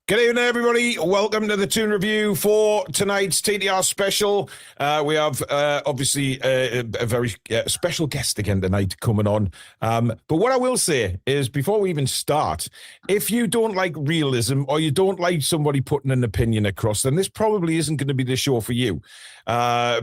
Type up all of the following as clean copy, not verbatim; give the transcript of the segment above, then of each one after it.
Good evening, everybody. Welcome to the Toon review for tonight's TTR Special. We have, obviously, a very special guest again tonight coming on. But what I will say is, before we even start, if you don't like realism or you don't like somebody putting an opinion across, then this probably isn't going to be the show for you.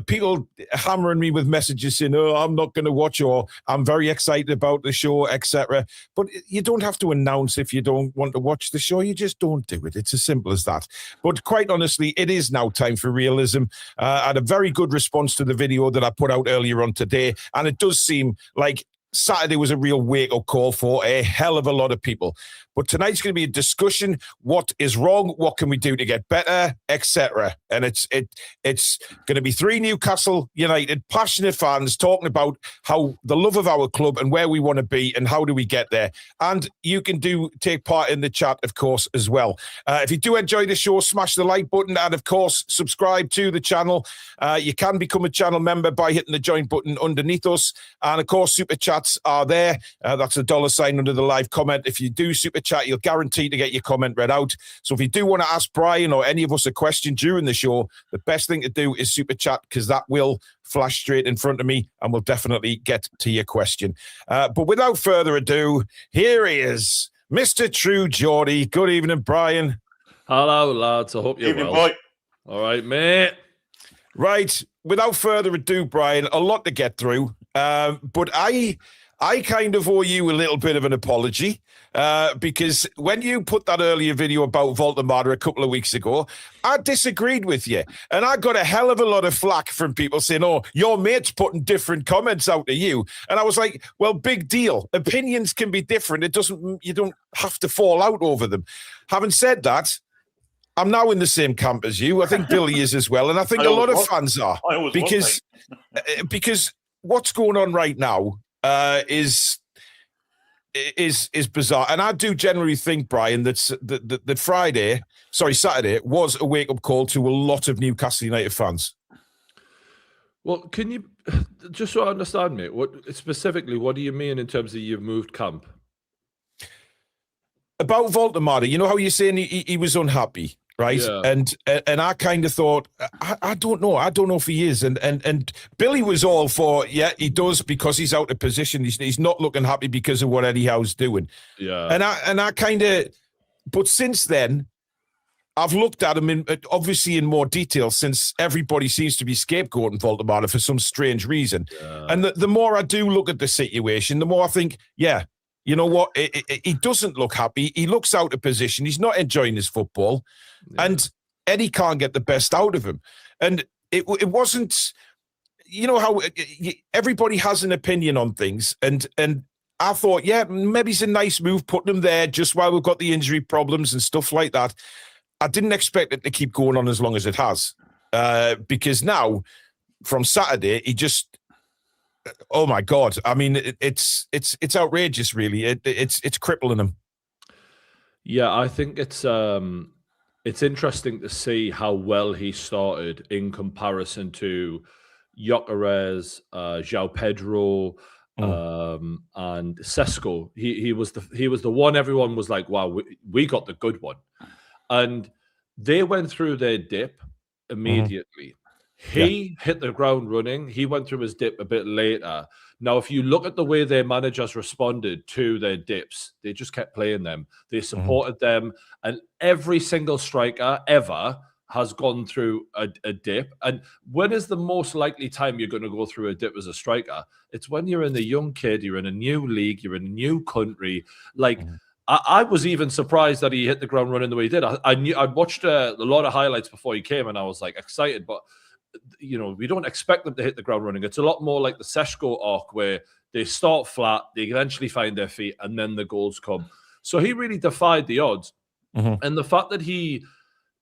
People hammering me with messages saying, oh, I'm not going to watch, or I'm very excited about the show, etc. But you don't have to announce if you don't want to watch the show. You just don't do it. It's as simple as that. But quite honestly, it is now time for realism. I had a very good response to the video that I put out earlier on today, and it does seem like Saturday was a real wake-up call for a hell of a lot of people. But tonight's going to be a discussion. What is wrong? What can we do to get better? Etc. And it's going to be three Newcastle United passionate fans talking about how the love of our club and where we want to be and how do we get there. And you can take part in the chat, of course, as well. If you do enjoy the show, smash the like button and, of course, subscribe to the channel. You can become a channel member by hitting the join button underneath us. And, of course, super chats are there. That's a $ under the live comment. If you do super chat, you'll guarantee to get your comment read out. So if you do want to ask Brian or any of us a question during the show, the best thing to do is super chat, because that will flash straight in front of me and we'll definitely get to your question. But without further ado, here he is, Mr. True Geordie. Good evening, Brian. Hello, lads. I hope you're Evening, well. boy. All right, mate. Right. Without further ado, Brian, a lot to get through. But I kind of owe you a little bit of an apology, because when you put that earlier video about Woltemade a couple of weeks ago, I disagreed with you. And I got a hell of a lot of flack from people saying, oh, your mate's putting different comments out to you. And I was like, well, big deal. Opinions can be different. You don't have to fall out over them. Having said that, I'm now in the same camp as you. I think Billy is as well. And I think a lot of fans are. Because what's going on right now is bizarre. And I do generally think, Brian, that Saturday was a wake-up call to a lot of Newcastle United fans. Well, can you, just so I understand, mate, what do you mean in terms of you've moved camp? About Woltemade, you know how you're saying he was unhappy, right? Yeah. And I kind of thought, I don't know. I don't know if he is. And Billy was all for, yeah, he does, because he's out of position. He's not looking happy because of what Eddie Howe's doing. Yeah. And I kind of, but since then, I've looked at him obviously in more detail, since everybody seems to be scapegoating Woltemade for some strange reason. Yeah. And the more I do look at the situation, the more I think, yeah, you know what? He doesn't look happy. He looks out of position. He's not enjoying his football. Yeah. And Eddie can't get the best out of him. And it wasn't, you know how everybody has an opinion on things. And I thought, yeah, maybe it's a nice move putting him there just while we've got the injury problems and stuff like that. I didn't expect it to keep going on as long as it has. Because now, from Saturday, he just... Oh my God! I mean, it's outrageous, really. It's crippling him. Yeah, I think it's interesting to see how well he started in comparison to Gyökeres, João Pedro, and Sesko. He was the one everyone was like, "Wow, we got the good one," and they went through their dip immediately. He hit the ground running. He went through his dip a bit later. Now, if you look at the way their managers responded to their dips, they just kept playing them. They supported them. And every single striker ever has gone through a dip. And when is the most likely time you're going to go through a dip as a striker? It's when you're in a young kid, you're in a new league, you're in a new country. Like, I was even surprised that he hit the ground running the way he did. I'd watched a lot of highlights before he came, and I was, like, excited. But you know, we don't expect them to hit the ground running. It's a lot more like the Sesko arc, where they start flat, they eventually find their feet, and then the goals come. So he really defied the odds. And the fact that he,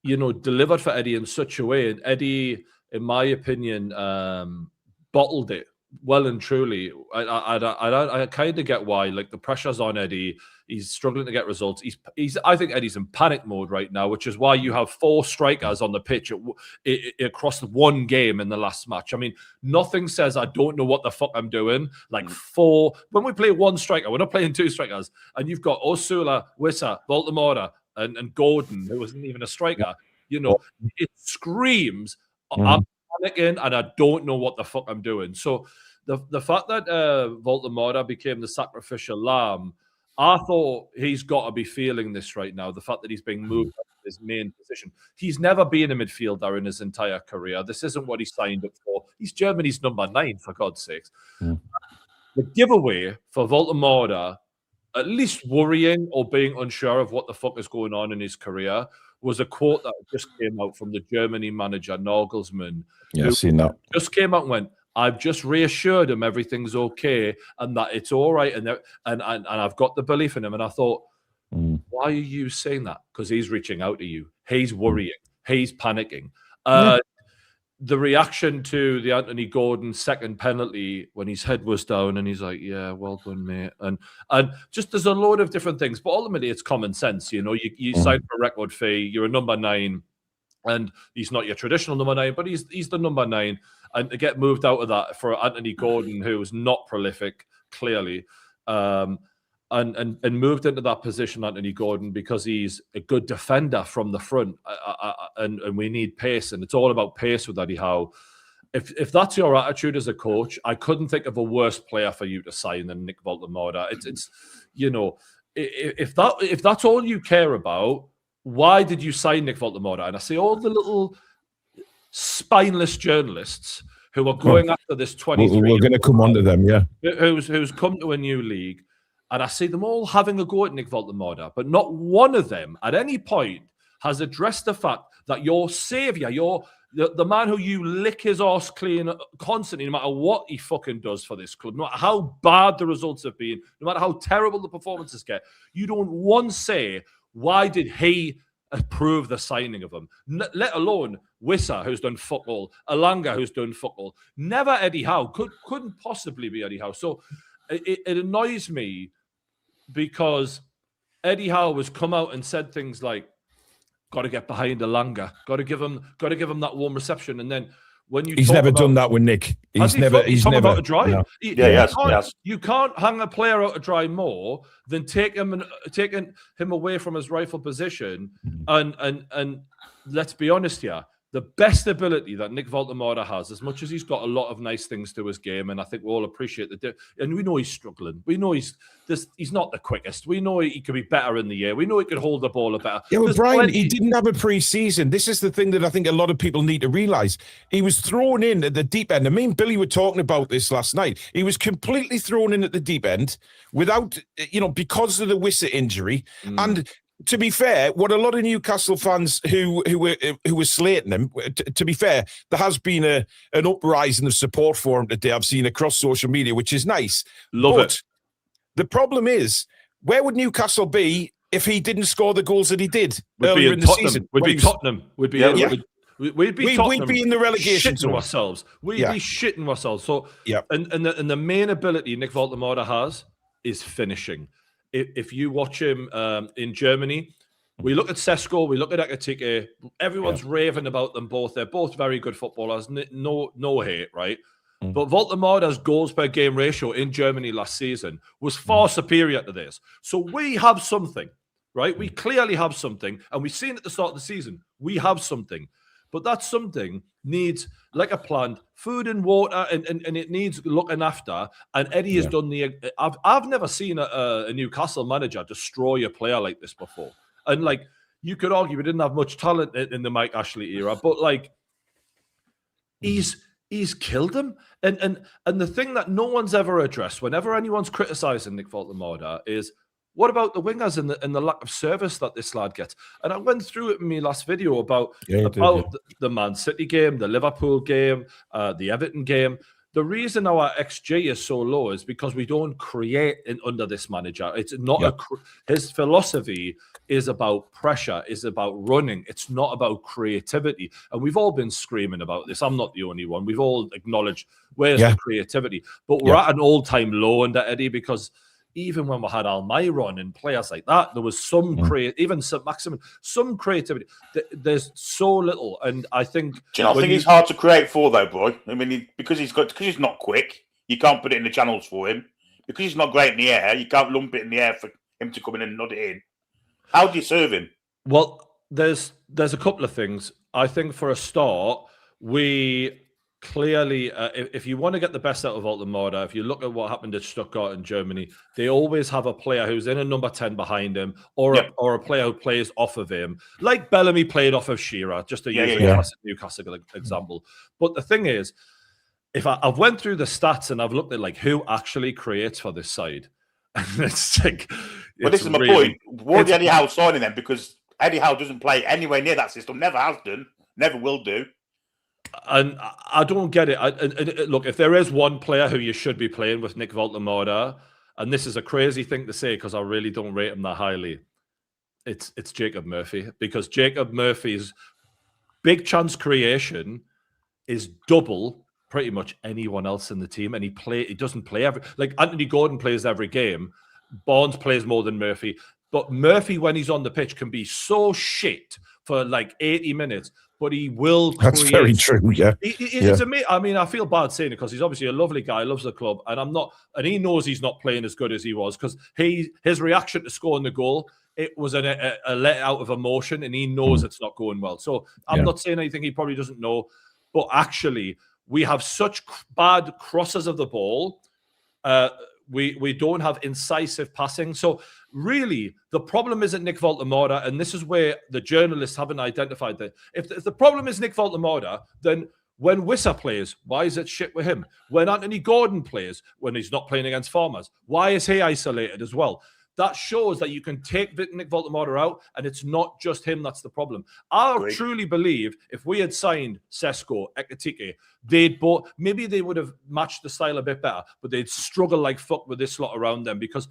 you know, delivered for Eddie in such a way, and Eddie, in my opinion, bottled it well and truly. I kind of get why. Like, the pressure's on Eddie. He's struggling to get results. I think Eddie's in panic mode right now, which is why you have 4 strikers on the pitch across one game in the last match. I mean, nothing says I don't know what the fuck I'm doing. Like 4, when we play 1 striker, we're not playing 2 strikers, and you've got Osula, Wissa, Woltemade, and Gordon, who wasn't even a striker, you know, it screams, I'm panicking and I don't know what the fuck I'm doing. So the fact that Woltemade became the sacrificial lamb, I thought he's got to be feeling this right now. The fact that he's being moved up to his main position. He's never been a midfielder in his entire career. This isn't what he signed up for. He's Germany's number 9, for God's sakes. The giveaway for Woltemade, at least worrying or being unsure of what the fuck is going on in his career, was a quote that just came out from the Germany manager, Nagelsmann. Yeah, I've seen that. Just came out and went, I've just reassured him everything's okay and that it's all right. And I've got the belief in him. And I thought, why are you saying that? Because he's reaching out to you. He's worrying. He's panicking. The reaction to the Anthony Gordon second penalty when his head was down and he's like, yeah, well done, mate. And just there's a load of different things. But ultimately, it's common sense. You know, you sign for a record fee. You're a number 9. And he's not your traditional number 9, but he's the number 9. And to get moved out of that for Anthony Gordon, who was not prolific, clearly, and moved into that position, Anthony Gordon, because he's a good defender from the front, and we need pace, and it's all about pace with Eddie Howe. If that's your attitude as a coach, I couldn't think of a worse player for you to sign than Nick Woltemade. It's you know, if that's all you care about, why did you sign Nick Woltemade? And I see all the little spineless journalists who are going after this 23. We're going to come on to them, yeah. Who's come to a new league. And I see them all having a go at Nick Woltemade, but not one of them at any point has addressed the fact that your saviour, the man who you lick his arse clean constantly, no matter what he fucking does for this club, no matter how bad the results have been, no matter how terrible the performances get, you don't once say, why did he approve the signing of him? Let alone Wissa, who's done fuck all, Alanga, who's done fuck all. Never Eddie Howe. Couldn't possibly be Eddie Howe. So it annoys me because Eddie Howe has come out and said things like, got to get behind Alanga, got to give him that warm reception. And then when you he's never done that with Nick. He's never out to dry. No. You can't hang a player out to dry more than taking him away from his rightful position. And let's be honest here. The best ability that Nick Woltemade has, as much as he's got a lot of nice things to his game, and I think we all appreciate that, and we know he's struggling. We know he's not the quickest. We know he could be better in the air. We know he could hold the ball a better. Yeah, but Brian, he didn't have a pre-season. This is the thing that I think a lot of people need to realise. He was thrown in at the deep end. And me and Billy were talking about this last night. He was completely thrown in at the deep end without, because of the Wissa injury. And to be fair, what a lot of Newcastle fans who were slating him, to be fair, there has been an uprising of support for him today. I've seen across social media, which is nice. Love it. The problem is, where would Newcastle be if he didn't score the goals that he did earlier in the season? We'd be Tottenham. We'd be Tottenham. We'd be in the relegation zone. Ourselves. We'd be shitting ourselves. So, and the main ability Nick Woltemade has is finishing. If you watch him in Germany, we look at Sesko, we look at Ekatike. Everyone's raving about them both. They're both very good footballers. No hate, right? But Woltemade's goals per game ratio in Germany last season was far superior to this. So we have something, right? We clearly have something, and we've seen at the start of the season, we have something. But that something needs, like a plant, food and water, and it needs looking after. And Eddie has done I've never seen a Newcastle manager destroy a player like this before. And like, you could argue we didn't have much talent in the Mike Ashley era, but like, he's killed him. And the thing that no one's ever addressed, whenever anyone's criticising Nick Woltemade, is, what about the wingers and the lack of service that this lad gets? And I went through it in my last video about the Man City game, the Liverpool game, the Everton game. The reason our XG is so low is because we don't create under this manager. It's not his philosophy is about pressure, is about running. It's not about creativity. And we've all been screaming about this. I'm not the only one. We've all acknowledged where's the creativity. But we're at an all-time low under Eddie, because even when we had Almiron and players like that, there was some some creativity. There's so little, and I think. Do you not think he's hard to create for, though, boy? I mean, because he's not quick, you can't put it in the channels for him. Because he's not great in the air, you can't lump it in the air for him to come in and nod it in. How do you serve him? Well, there's a couple of things. I think for a start, we clearly, if you want to get the best out of Woltemade, if you look at what happened at Stuttgart in Germany, they always have a player who's in a number 10 behind him, or a player who plays off of him, like Bellamy played off of Shearer, just to use a classic Newcastle example. But the thing is, if I've went through the stats and I've looked at like who actually creates for this side, and it's like, well, this is my point. Why did Eddie Howe signing them? Because Eddie Howe doesn't play anywhere near that system. Never has done. Never will do. And I don't get it. Look, if there is one player who you should be playing with Nick Woltemade, and this is a crazy thing to say because I really don't rate him that highly, it's Jacob Murphy, because Jacob Murphy's big chance creation is double pretty much anyone else in the team, and he doesn't play like Anthony Gordon plays every game. Barnes plays more than Murphy, but Murphy, when he's on the pitch, can be so shit for like 80 minutes, but he will create. That's very true, yeah. It's amazing. I mean, I feel bad saying it because he's obviously a lovely guy, loves the club, and he knows he's not playing as good as he was, because his reaction to scoring the goal, it was a let out of emotion, and he knows it's not going well. So I'm not saying anything he probably doesn't know, but actually we have such bad crosses of the ball. We don't have incisive passing. So really, the problem isn't Nick Woltemade, and this is where the journalists haven't identified that. If the problem is Nick Woltemade, then when Wissa plays, why is it shit with him? When Anthony Gordon plays, when he's not playing against Farmers, why is he isolated as well? That shows that you can take Nick Woltemade out, and it's not just him that's the problem. I truly believe if we had signed Sesko, Ekitike, maybe they would have matched the style a bit better, but they'd struggle like fuck with this lot around them, because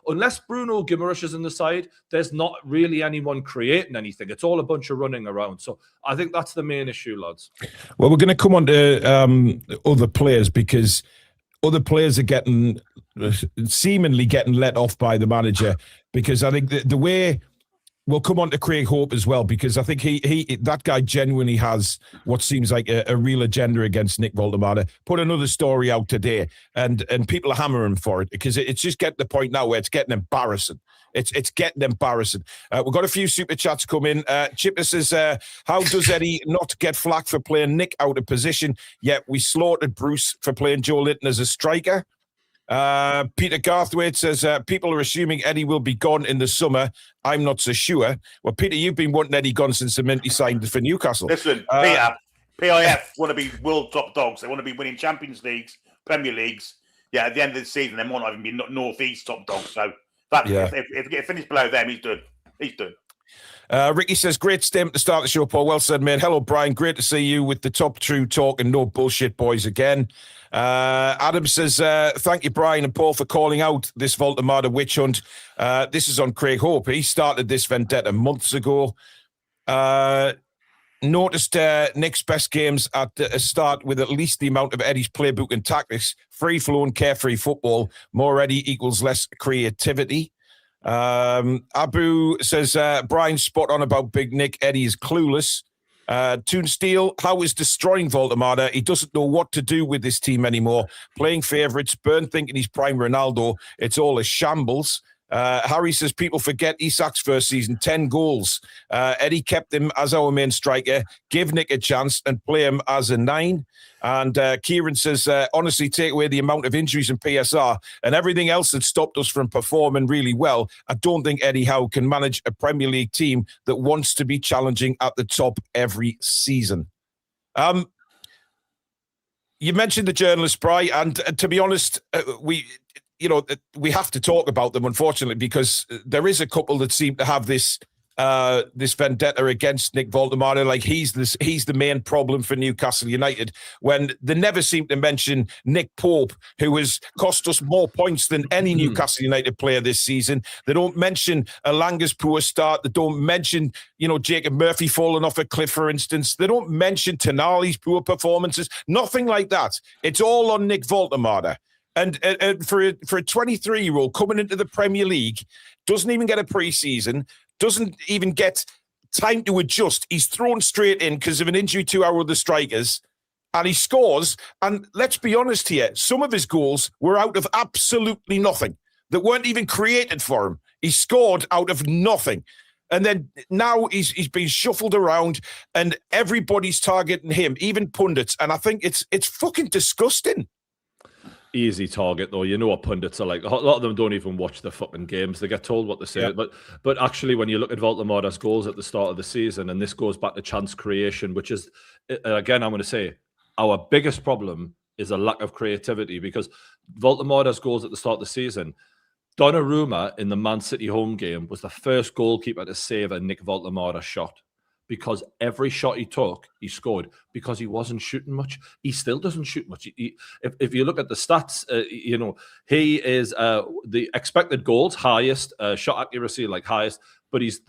unless Bruno Guimaraes is in the side, there's not really anyone creating anything. It's all a bunch of running around. So I think that's the main issue, lads. Well, we're going to come on to other players, because other players are seemingly getting let off by the manager, because I think the way we'll come on to Craig Hope as well, because I think that guy genuinely has what seems like a real agenda against Nick Woltemade. Put another story out today, and people are hammering for it, because it's just getting to the point now where it's getting embarrassing. It's getting embarrassing. We've got a few super chats come in. Chipper says, how does Eddie not get flack for playing Nick out of position, yet we slaughtered Bruce for playing Joe Linton as a striker? Peter Garthwaite says, people are assuming Eddie will be gone in the summer. I'm not so sure. Well, Peter, you've been wanting Eddie gone since the minute he signed for Newcastle. Listen, Peter, PIF want to be world top dogs. They want to be winning Champions Leagues, Premier Leagues. Yeah, at the end of the season, they might not even be North East top dogs. So if they get finished below them, he's done. He's done. Ricky says, great statement to start the show, Paul. Well said, mate. Hello, Brian. Great to see you with the top true talk and no bullshit boys again. Adam says, thank you, Brian and Paul, for calling out this Woltemade witch hunt. This is on Craig Hope. He started this vendetta months ago. Noticed Nick's best games at a start with at least the amount of Eddie's playbook and tactics. Free-flowing, carefree football. More Eddie equals less creativity. Abu says, Brian's spot on about Big Nick. Eddie is clueless. Toon Steel, how is destroying Woltemade? He doesn't know what to do with this team anymore. Playing favourites, Byrne thinking he's prime Ronaldo. It's all a shambles. Harry says, people forget Isak's first season, 10 goals. Eddie kept him as our main striker. Give Nick a chance and play him as a 9. And Kieran says, honestly, take away the amount of injuries in PSR and everything else that stopped us from performing really well. I don't think Eddie Howe can manage a Premier League team that wants to be challenging at the top every season. You mentioned the journalists, Bri, and to be honest, we have to talk about them, unfortunately, because there is a couple that seem to have this vendetta against Nick Woltemade, like he's the main problem for Newcastle United, when they never seem to mention Nick Pope, who has cost us more points than any Newcastle United player this season. They don't mention Alanga's poor start. They don't mention, Jacob Murphy falling off a cliff, for instance. They don't mention Tonali's poor performances. Nothing like that. It's all on Nick Woltemade. And for a 23-year-old coming into the Premier League, doesn't even get a pre-season, doesn't even get time to adjust. He's thrown straight in because of an injury to our other strikers, and he scores. And let's be honest here, some of his goals were out of absolutely nothing, that weren't even created for him. He scored out of nothing. And then now he's been shuffled around, and everybody's targeting him, even pundits. And I think it's fucking disgusting. Easy target, though. You know what pundits are like. A lot of them don't even watch the fucking games. They get told what to say. Yeah. But actually, when you look at Woltemade's goals at the start of the season, and this goes back to chance creation, which is, again, I'm going to say, our biggest problem is a lack of creativity, because Woltemade's goals at the start of the season, Donnarumma in the Man City home game was the first goalkeeper to save a Nick Woltemade shot. Because every shot he took, he scored, because he wasn't shooting much. He still doesn't shoot much. If you look at the stats, he is the expected goals highest, shot accuracy like highest, but he's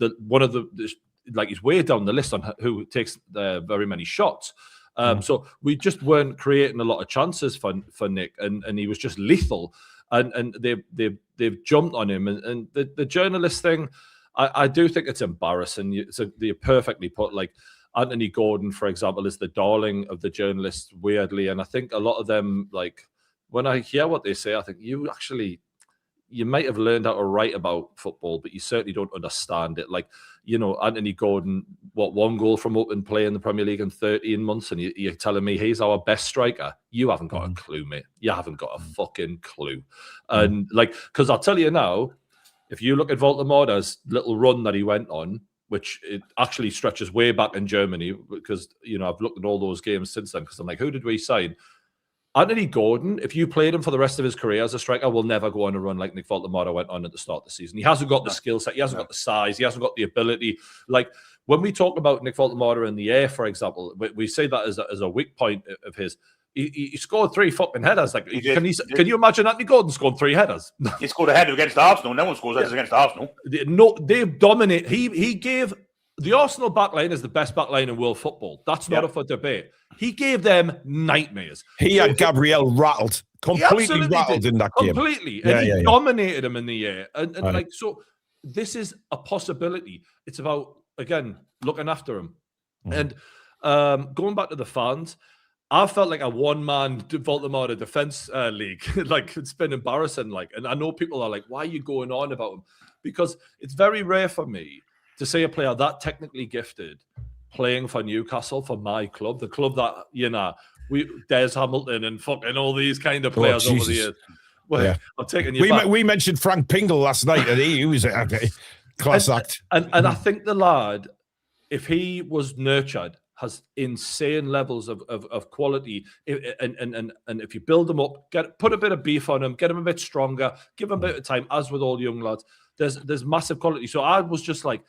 he's way down the list on who takes very many shots. So we just weren't creating a lot of chances for Nick, and he was just lethal. And they've jumped on him, and the journalist thing. I do think it's embarrassing. You're perfectly put. Like Anthony Gordon, for example, is the darling of the journalists, weirdly. And I think a lot of them, like, when I hear what they say, I think you might have learned how to write about football, but you certainly don't understand it. Like, Anthony Gordon, one goal from open play in the Premier League in 13 months, and you're telling me he's our best striker? You haven't got a clue, mate. You haven't got a fucking clue. And because I'll tell you now, if you look at Woltemade's little run that he went on, which it actually stretches way back in Germany, because, I've looked at all those games since then, because I'm like, who did we sign? Anthony Gordon, if you played him for the rest of his career as a striker, will never go on a run like Nick Woltemade went on at the start of the season. He hasn't got the skill set. He hasn't got the size. He hasn't got the ability. Like, when we talk about Nick Woltemade in the air, for example, we say that as a weak point of his. He scored 3 fucking headers. Like, can you imagine Anthony Gordon scoring 3 headers? He scored a header against Arsenal. No one scores headers against Arsenal. No, they dominate. He gave the Arsenal backline is the best backline in world football. That's not up for debate. He gave them nightmares. He had Gabriel rattled, completely rattled in that game. Completely, and he dominated him in the air. And like, so this is a possibility. It's about, again, looking after him. And going back to the fans, I felt like a one-man Woltemade defense league. Like, it's been embarrassing. Like, and I know people are like, why are you going on about him? Because it's very rare for me to see a player that technically gifted playing for Newcastle, for my club, the club that, Des Hamilton and fucking all these kind of players over the years. Well, I'm taking you back. We mentioned Frank Pingle last night, and he was a class act. And I think the lad, if he was nurtured, has insane levels of quality, and if you build them up, put a bit of beef on him, get him a bit stronger, give him a bit of time, as with all young lads, there's massive quality. So I was just like,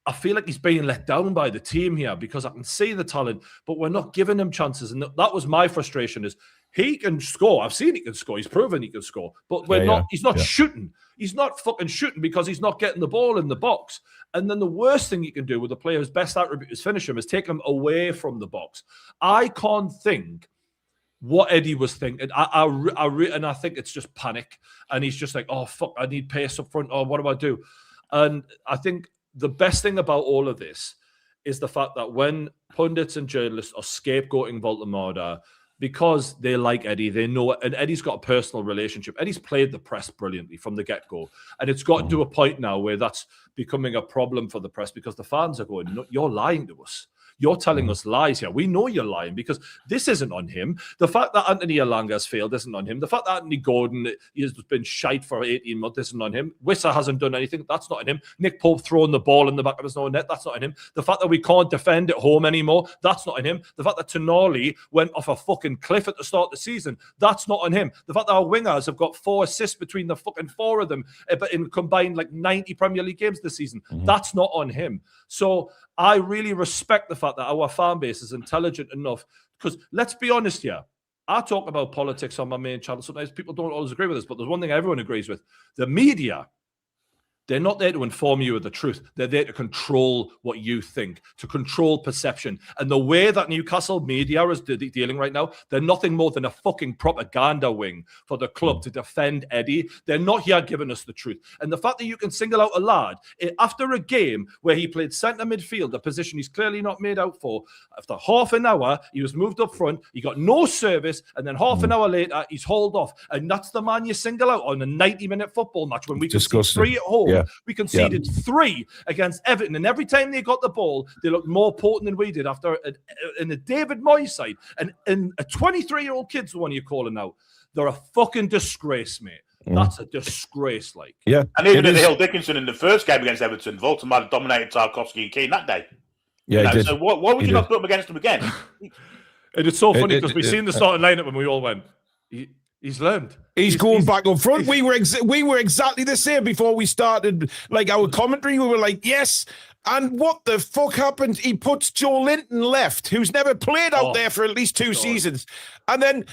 I feel like he's being let down by the team here, because I can see the talent, but we're not giving him chances. And that was my frustration, is he can score. I've seen he can score. He's proven he can score, but he's not shooting. He's not fucking shooting because he's not getting the ball in the box. And then the worst thing you can do with a player whose best attribute is finish him is take him away from the box. I can't think what Eddie was thinking. And I think it's just panic. And he's just like, oh, fuck, I need pace up front. Oh, what do I do? And I think the best thing about all of this is the fact that when pundits and journalists are scapegoating Woltemade because they like Eddie, they know, and Eddie's got a personal relationship. Eddie's played the press brilliantly from the get-go. And it's gotten to a point now where that's becoming a problem for the press, because the fans are going, no, you're lying to us. You're telling us lies here. We know you're lying, because this isn't on him. The fact that Anthony Elanga's failed isn't on him. The fact that Anthony Gordon has been shite for 18 months isn't on him. Wissa hasn't done anything. That's not on him. Nick Pope throwing the ball in the back of his own net. That's not on him. The fact that we can't defend at home anymore. That's not on him. The fact that Tonali went off a fucking cliff at the start of the season. That's not on him. The fact that our wingers have got 4 assists between the fucking 4 of them, but in combined like 90 Premier League games this season. That's not on him. So I really respect the fact that our fan base is intelligent enough, because let's be honest here. I talk about politics on my main channel. Sometimes people don't always agree with this, but there's one thing everyone agrees with. The media, they're not there to inform you of the truth. They're there to control what you think, to control perception. And the way that Newcastle media is dealing right now, they're nothing more than a fucking propaganda wing for the club to defend Eddie. They're not here giving us the truth. And the fact that you can single out a lad after a game where he played centre midfield, a position he's clearly not made out for, after half an hour, he was moved up front, he got no service, and then half an hour later, he's hauled off. And that's the man you single out on a 90-minute football match when we can see 3 at home. Yeah. We conceded 3 against Everton, and every time they got the ball, they looked more potent than we did after in the David Moyes side. And a 23-year-old kid's the one you're calling out. They're a fucking disgrace, mate. That's a disgrace, like. Yeah. And even at the Hill Dickinson in the first game against Everton, Woltemade dominated Tarkowski and Keane that day. Yeah, he did. So why would you not put him against him again? And it's so funny because we seen the starting lineup and we all went, he's learned. He's going back up front. We were exactly the same before we started. Like our commentary, we were like, yes. And what the fuck happened? He puts Joe Linton left, who's never played out there for at least 2 seasons, and then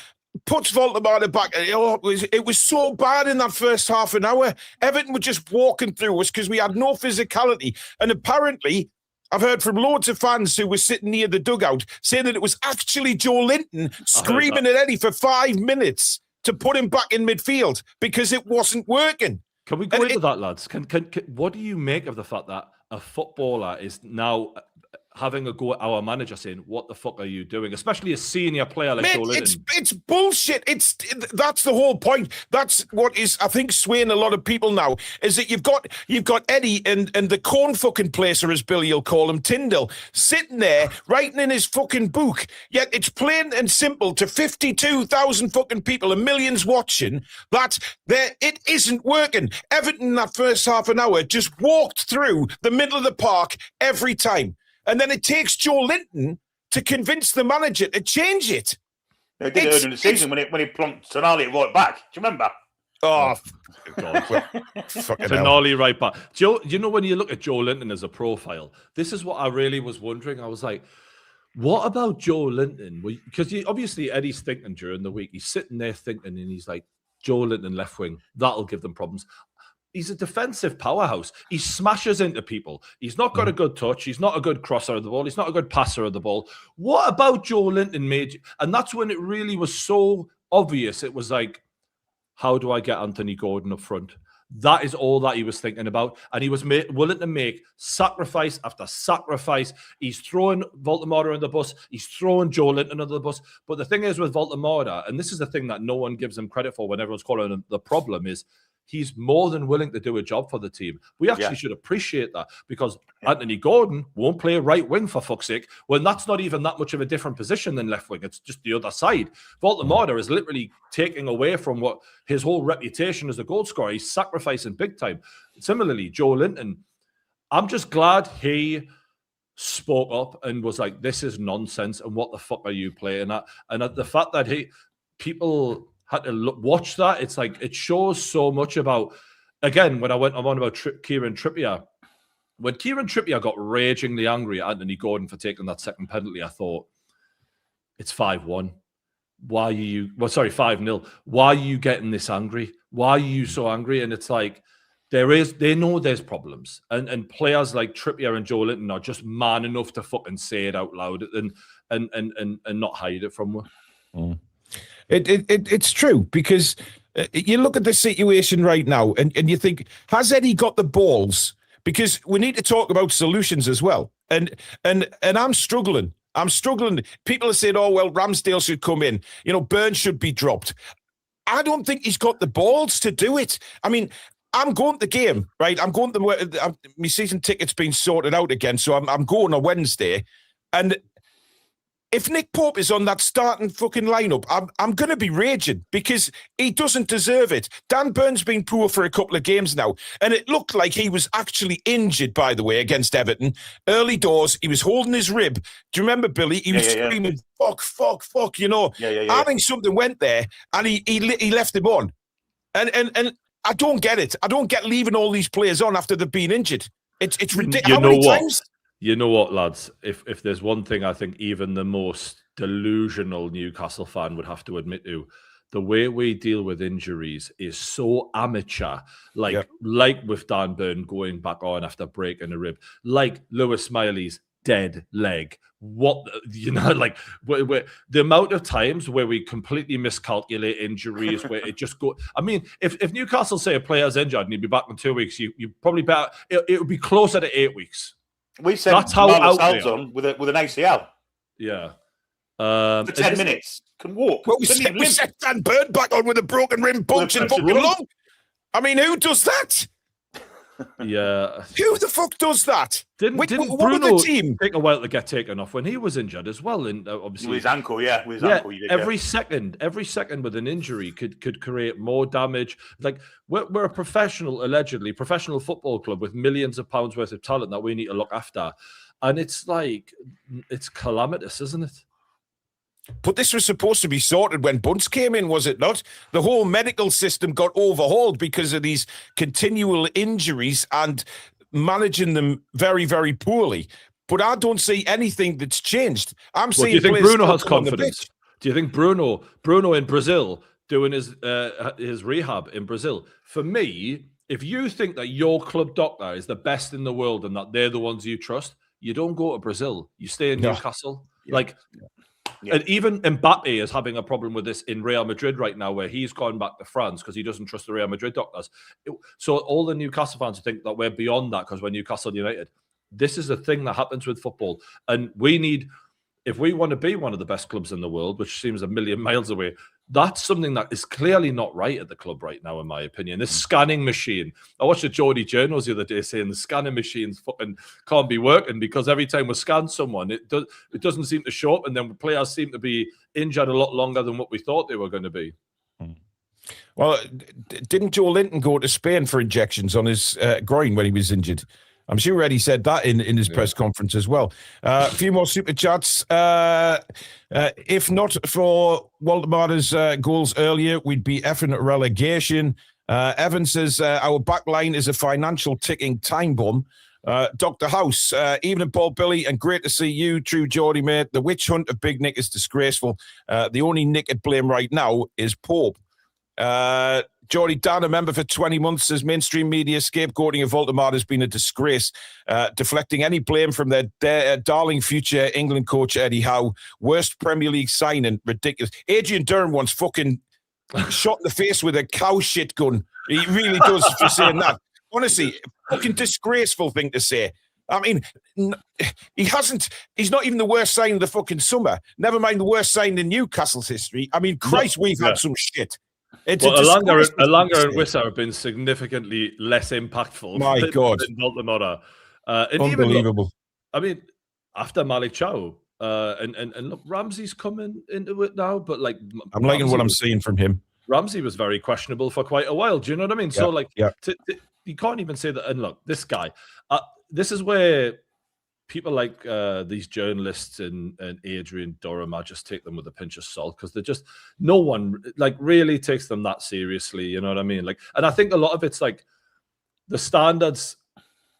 puts Woltemade back. It was so bad in that first half an hour. Everton were just walking through us because we had no physicality. And apparently, I've heard from loads of fans who were sitting near the dugout saying that it was actually Joe Linton screaming at Eddie for 5 minutes to put him back in midfield because it wasn't working. Can we go into that, lads? Can what do you make of the fact that a footballer is now having a go at our manager saying, what the fuck are you doing? Especially a senior player like Joe Linton. It's bullshit. That's the whole point. That's what is, I think, swaying a lot of people now, is that you've got Eddie and the corn fucking placer, as Billy will call him, Tyndall, sitting there writing in his fucking book. Yet it's plain and simple to 52,000 fucking people and millions watching that it isn't working. Everton, that first half an hour, just walked through the middle of the park every time. And then it takes Joe Linton to convince the manager to change it. They did it earlier in the season when he plunked Tonali at right back. Do you remember? Oh, God. Fucking Tonali right back. Joe, you know, when you look at Joe Linton as a profile, this is what I really was wondering. I was like, what about Joe Linton? Because obviously Eddie's thinking during the week. He's sitting there thinking, and he's like, Joe Linton left wing, that'll give them problems. He's a defensive powerhouse. He smashes into people. He's not got a good touch. He's not a good crosser of the ball. He's not a good passer of the ball. What about Joe Linton made? And that's when it really was so obvious. It was like, how do I get Anthony Gordon up front? That is all that he was thinking about. And he was willing to make sacrifice after sacrifice. He's throwing Woltemade on the bus. He's throwing Joe Linton under the bus. But the thing is with Woltemade, and this is the thing that no one gives him credit for when everyone's calling him the problem, is he's more than willing to do a job for the team. We actually should appreciate that, because Anthony Gordon won't play right wing, for fuck's sake, when that's not even that much of a different position than left wing. It's just the other side. Woltemade is literally taking away from what his whole reputation as a goal scorer. He's sacrificing big time. Similarly, Joe Linton, I'm just glad he spoke up and was like, this is nonsense, and what the fuck are you playing at? And the fact that people had to watch that, it's like, it shows so much about, again, when I'm on about Kieran Trippier, when Kieran Trippier got ragingly angry at Anthony Gordon for taking that second penalty, I thought, it's 5-1. Why are you, 5-0. Why are you getting this angry? Why are you so angry? And it's like, they know there's problems. And players like Trippier and Joe Linton are just man enough to fucking say it out loud and not hide it from them. It's true, because you look at the situation right now and you think, has Eddie got the balls? Because we need to talk about solutions as well. And I'm struggling. People are saying, oh, well, Ramsdale should come in. You know, Burns should be dropped. I don't think he's got the balls to do it. I mean, I'm going to the game, right? I'm going to my season ticket's been sorted out again, so I'm going on Wednesday. And if Nick Pope is on that starting fucking lineup, I'm going to be raging, because he doesn't deserve it. Dan Burns been poor for a couple of games now, and it looked like he was actually injured, by the way, against Everton. Early doors, he was holding his rib. Do you remember, Billy? He was screaming, fuck, you know. I think something went there, and he left him on. And I don't get it. I don't get leaving all these players on after they've been injured. It's ridiculous. How many times? You know what, lads? If there's one thing I think even the most delusional Newcastle fan would have to admit to, the way we deal with injuries is so amateur. Like with Dan Burn going back on after breaking a rib, like Lewis Smiley's dead leg. What, you know, like the amount of times where we completely miscalculate injuries, where it just go. I mean, if Newcastle say a player's injured and he'll be back in 2 weeks, you probably better. It would be closer to 8 weeks. We said that's how out on with an ACL. Yeah. For 10 minutes. Can walk. Well, we set Dan Burn back on with a broken rim, bunch and fucking long. I mean, who does that? Yeah. Who the fuck does that? Didn't what Bruno was the team? take a while to get taken off when he was injured as well? And obviously, with his ankle, with his ankle. You did, every second with an injury could create more damage. Like we're a allegedly professional football club with millions of pounds worth of talent that we need to look after, and it's like it's calamitous, isn't it? But this was supposed to be sorted when Bunce came in, was it not? The whole medical system got overhauled because of these continual injuries and managing them very, very poorly. But I don't see anything that's changed. I'm seeing. Do you think Bruno has confidence? Do you think Bruno in Brazil doing his rehab in Brazil? For me, if you think that your club doctor is the best in the world and that they're the ones you trust, you don't go to Brazil. You stay in Newcastle. Yeah. And even Mbappe is having a problem with this in Real Madrid right now, where he's gone back to France because he doesn't trust the Real Madrid doctors. So all the Newcastle fans think that we're beyond that because we're Newcastle United. This is a thing that happens with football. And we need, if we want to be one of the best clubs in the world, which seems a million miles away, that's something that is clearly not right at the club right now, in my opinion. This scanning machine. I watched the Geordie journals the other day saying the scanning machines fucking can't be working because every time we scan someone, it doesn't seem to show up, and then players seem to be injured a lot longer than what we thought they were going to be. Well, didn't Joe Linton go to Spain for injections on his groin when he was injured? I'm sure Eddie said that in his press conference as well. A few more super chats. If not for Woltemade's goals earlier, we'd be effing at relegation. Evan says, our back line is a financial ticking time bomb. Dr. House, evening, Paul, Billy, and great to see you, True Geordie, mate. The witch hunt of Big Nick is disgraceful. The only Nick at blame right now is Pope. Geordie Dan, a member for 20 months, says mainstream media scapegoating of Woltemade has been a disgrace, deflecting any blame from their darling future England coach Eddie Howe. Worst Premier League signing, ridiculous. Adrian Durham once fucking shot in the face with a cow shit gun. He really does for saying that. Honestly, fucking disgraceful thing to say. I mean, he's not even the worst signing of the fucking summer. Never mind the worst signing in Newcastle's history. I mean, Christ, we've had some shit. Alanga and Wissa have been significantly less impactful. My God. Than Woltemade. Unbelievable. After Malik Chow, and look, Ramsey's coming into it now, but like I'm liking what I'm seeing from him. Ramsey was very questionable for quite a while. Do you know what I mean? So you can't even say that. And look, this guy, this is where people like these journalists and Adrian Durham, I just take them with a pinch of salt because they're just, no one like really takes them that seriously. You know what I mean? Like, and I think a lot of it's like the standards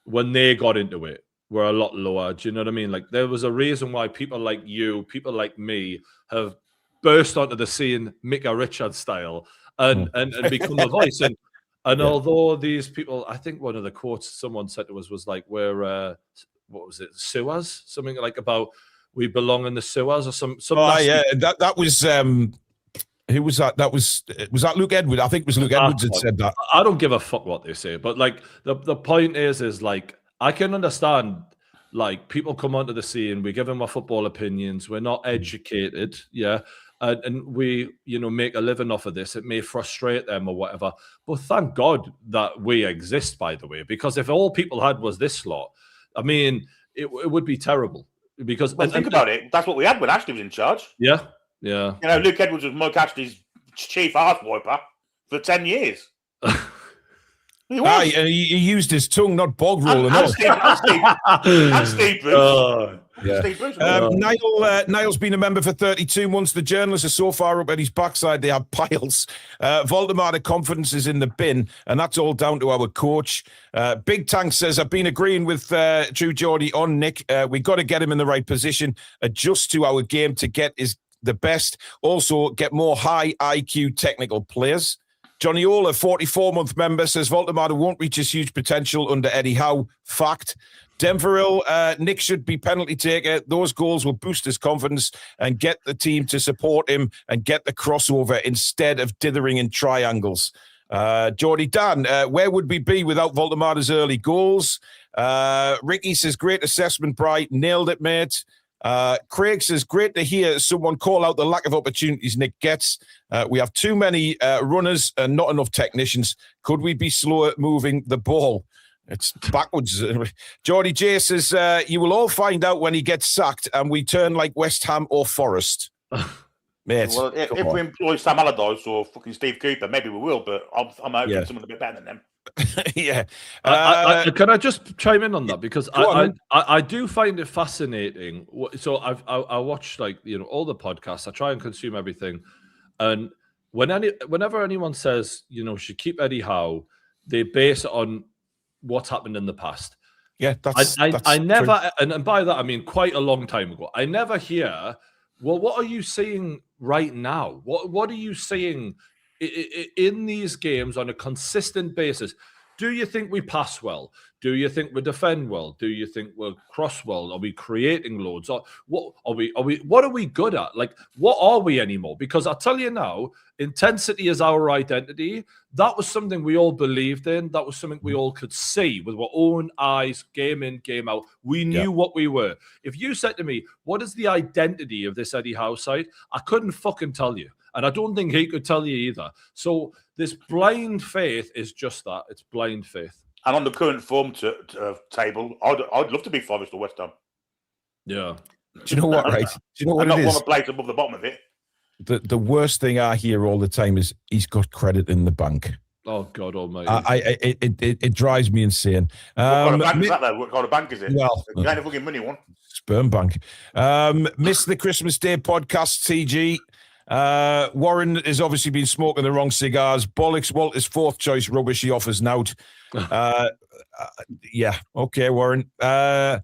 when they got into it were a lot lower. Do you know what I mean? Like there was a reason why people like you, people like me have burst onto the scene, Micah Richards style and become a voice. And although these people, I think one of the quotes someone said to us was like, we're, what was it, sewers? Something like about we belong in the sewers or some. That was who was that? Was that Luke Edwards? I think it was Luke Edwards that said that. I don't give a fuck what they say, but like the point is like I can understand like people come onto the scene, we give them our football opinions, we're not educated, and we make a living off of this. It may frustrate them or whatever, but thank God that we exist, by the way, because if all people had was this lot, I mean, it would be terrible because think about it. That's what we had when Ashley was in charge. Yeah. Luke Edwards was Mike Ashley's chief arse wiper for 10 years. He was. He used his tongue, not bog roll. And Steve Bruce. Steve Bruce. Niall's been a member for 32 months. The journalists are so far up at his backside, they have piles. Woltemade confidence is in the bin, and that's all down to our coach. Big Tank says, I've been agreeing with True Geordie on Nick. We got to get him in the right position, adjust to our game to get the best. Also, get more high IQ technical players. Johnny Ola, 44-month member, says Woltemade won't reach his huge potential under Eddie Howe. Fact. Denverville, Nick should be penalty taker. Those goals will boost his confidence and get the team to support him and get the crossover instead of dithering in triangles. Geordie Dan, where would we be without Woltemade's early goals? Ricky says, great assessment, Bright. Nailed it, mate. Craig says, great to hear someone call out the lack of opportunities Nick gets. We have too many runners and not enough technicians. Could we be slower moving the ball? It's backwards. Geordie J says, you will all find out when he gets sacked and we turn like West Ham or Forest. Mate, well, if we employ Sam Allardyce or fucking Steve Cooper, maybe we will, but I'm hoping someone a bit better than them. Yeah. Can I just chime in on that? Because I do find it fascinating. So I watch, like, you know, all the podcasts. I try and consume everything. And whenever anyone says, you know, should keep Eddie Howe, they base it on what's happened in the past. Yeah, I never, and by that I mean quite a long time ago. I never hear, well, what are you saying right now? What are you saying in these games on a consistent basis? Do you think we pass well? Do you think we defend well? Do you think we're cross well? Are we creating loads? Or what are we? What are we good at? Like, what are we anymore? Because I tell you now, intensity is our identity. That was something we all believed in. That was something we all could see with our own eyes, game in, game out. We knew what we were. If you said to me, what is the identity of this Eddie Howe side? I couldn't fucking tell you. And I don't think he could tell you either. So this blind faith is just that. It's blind faith. And on the current form table, I'd love to be Forest or West Ham. Yeah. Do you know what, right? Do you know what it is? I not want a place above the bottom of it. The worst thing I hear all the time is he's got credit in the bank. Oh, God almighty. It drives me insane. What kind of bank is that, though? What kind of bank is it? Well, the kind of fucking money one. Sperm bank. Missed the Christmas Day podcast, TG. Warren has obviously been smoking the wrong cigars. Bollocks, Walter's fourth choice rubbish he offers nout. Yeah, okay, Warren. Go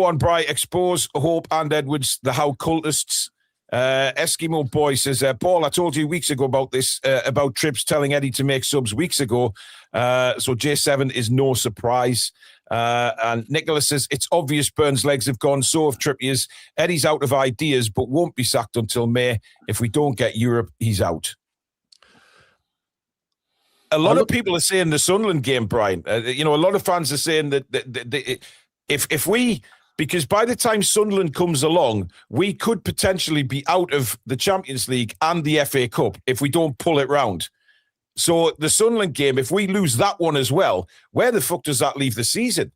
on, Bri. Expose Hope and Edwards, the How cultists. Eskimo Boy says, Paul, I told you weeks ago about this, about Trips telling Eddie to make subs weeks ago. So J7 is no surprise. And Nicholas says, it's obvious Burns' legs have gone, so have Trippier's. Eddie's out of ideas, but won't be sacked until May. If we don't get Europe, he's out. A lot of people are saying the Sunderland game, Brian. You know, a lot of fans are saying that if we... Because by the time Sunderland comes along, we could potentially be out of the Champions League and the FA Cup if we don't pull it round. So the Sunderland game, if we lose that one as well, where the fuck does that leave the season?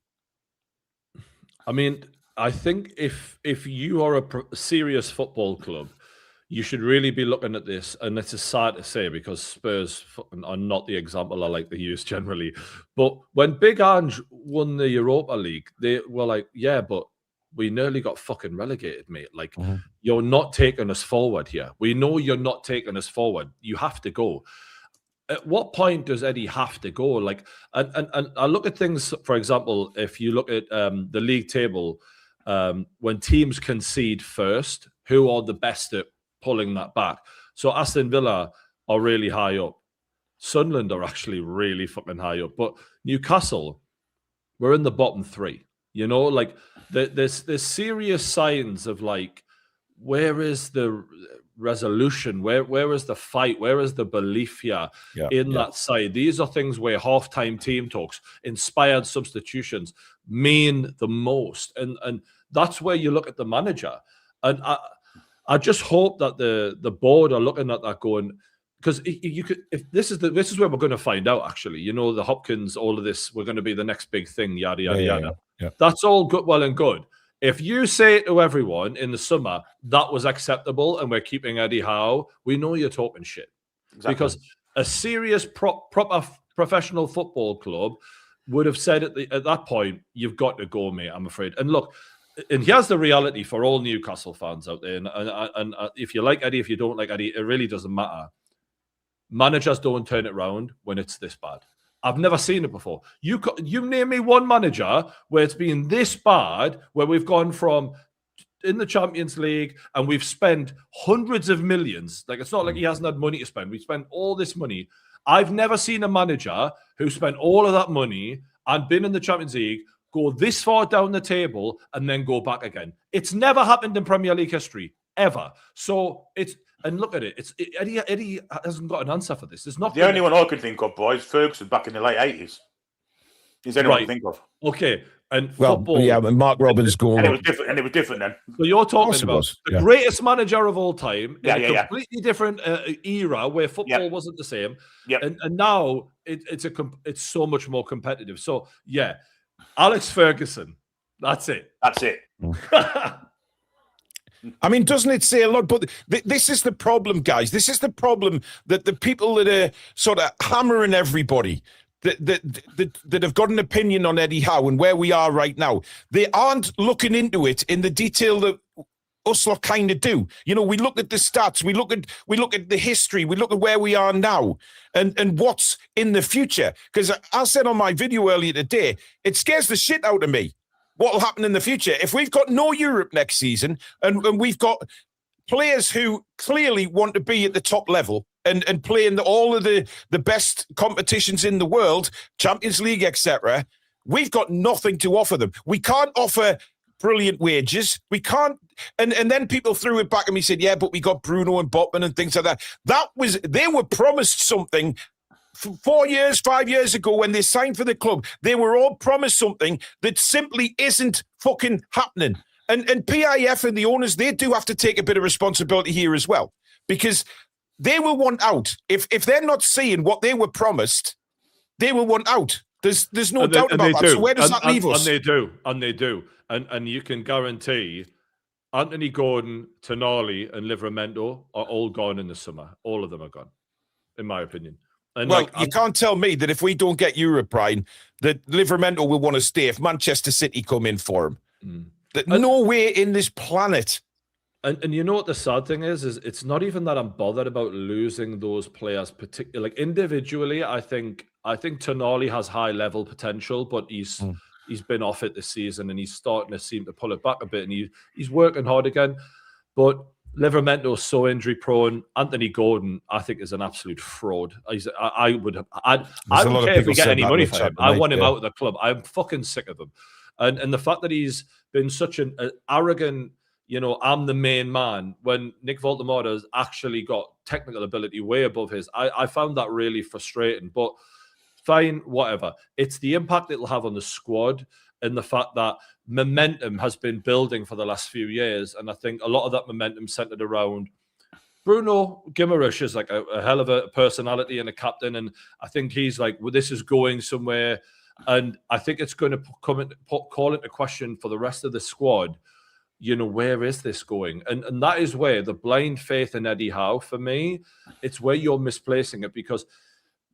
I mean, I think if you are a serious football club, you should really be looking at this, and this is sad to say because Spurs are not the example I like to use generally. But when Big Ange won the Europa League, they were like, yeah, but we nearly got fucking relegated, mate. Like, you're not taking us forward here. We know you're not taking us forward. You have to go. At what point does Eddie have to go? Like, and I look at things, for example, if you look at the league table, when teams concede first, who are the best at pulling that back? So Aston Villa are really high up. Sunderland are actually really fucking high up. But Newcastle, we're in the bottom three. You know, like there's serious signs of like, where is the resolution? Where is the fight? Where is the belief here in that side? These are things where halftime team talks, inspired substitutions mean the most. And that's where you look at the manager. And I just hope that the board are looking at that going, because you could, if this is where we're going to find out, actually, you know, the Hopkins, all of this, we're going to be the next big thing, yada, yada, yada. Yeah. That's all good, well and good. If you say to everyone in the summer, that was acceptable and we're keeping Eddie Howe, we know you're talking shit. Exactly. Because a serious proper professional football club would have said at that point, you've got to go, mate, I'm afraid. And look, and here's the reality for all Newcastle fans out there. And if you like Eddie, if you don't like Eddie, it really doesn't matter. Managers don't turn it around when it's this bad. I've never seen it before. You name me one manager where it's been this bad, where we've gone from in the Champions League and we've spent hundreds of millions. Like, it's not like he hasn't had money to spend. We spent all this money. I've never seen a manager who spent all of that money and been in the Champions League go this far down the table and then go back again. It's never happened in Premier League history, ever. So it's... And look at it. Eddie hasn't got an answer for this. There's not the only one I could think of, boys. Ferguson back in the late 80s. He's the only one I can think of. Okay, And Well, football, yeah, Mark Robbins' goal. And it was different then. So you're talking it about was, the yeah. greatest manager of all time in a Yeah. completely different era where football wasn't the same, Yep. and now it's so much more competitive. So yeah, Alex Ferguson, that's it. That's it. I mean, doesn't it say a lot? But this is the problem, guys. This is the problem that the people that are sort of hammering everybody, that have got an opinion on Eddie Howe and where we are right now, they aren't looking into it in the detail that us lot kind of do. You know, we look at the stats, we look at the history, we look at where we are now and what's in the future. Because I said on my video earlier today, it scares the shit out of me what will happen in the future. If we've got no Europe next season and we've got players who clearly want to be at the top level and play in all of the best competitions in the world, Champions League, etc., we've got nothing to offer them. We can't offer brilliant wages. We can't. And then people threw it back at me and said, yeah, but we got Bruno and Botman and things like that. They were promised something 4 years, 5 years ago when they signed for the club. They were all promised something that simply isn't fucking happening. And PIF and the owners, they do have to take a bit of responsibility here as well, because they will want out. If they're not seeing what they were promised, they will want out. There's no doubt about that. So where does that leave us? And they do. And you can guarantee Anthony Gordon, Tonali, and Livramento are all gone in the summer. All of them are gone, in my opinion. And well, you can't tell me that if we don't get Europe, Brian, that Livramento will want to stay if Manchester City come in for him. No way in this planet. And you know what the sad thing is it's not even that I'm bothered about losing those players, particularly like individually. I think Tonali has high level potential, but he's been off it this season and he's starting to seem to pull it back a bit, and he's working hard again. But Livramento is so injury prone. Anthony Gordon, I think, is an absolute fraud. I wouldn't care if we get any money for him. I want him out of the club. I'm fucking sick of him. And the fact that he's been such an arrogant, you know, I'm the main man, when Nick Woltemade has actually got technical ability way above his. I found that really frustrating. But fine, whatever. It's the impact it'll have on the squad and the fact that momentum has been building for the last few years. And I think a lot of that momentum centered around Bruno Guimaraes is like a hell of a personality and a captain. And I think he's like, well, this is going somewhere. And I think it's going to call into question for the rest of the squad, you know, where is this going? And that is where the blind faith in Eddie Howe, for me, it's where you're misplacing it, because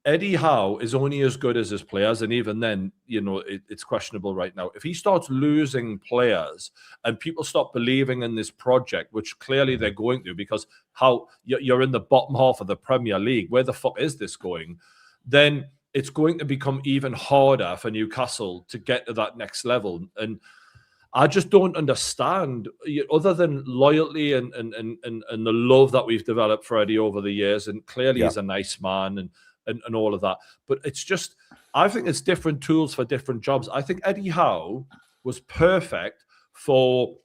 Eddie Howe is only as good as his players. And even then, you know, it's questionable right now. If he starts losing players and people stop believing in this project, which clearly they're going to, because how you're in the bottom half of the Premier League, where the fuck is this going? Then it's going to become even harder for Newcastle to get to that next level. And I just don't understand, other than loyalty and the love that we've developed for Eddie over the years. And clearly he's a nice man and all of that. But it's just, I think it's different tools for different jobs. I think Eddie Howe was perfect for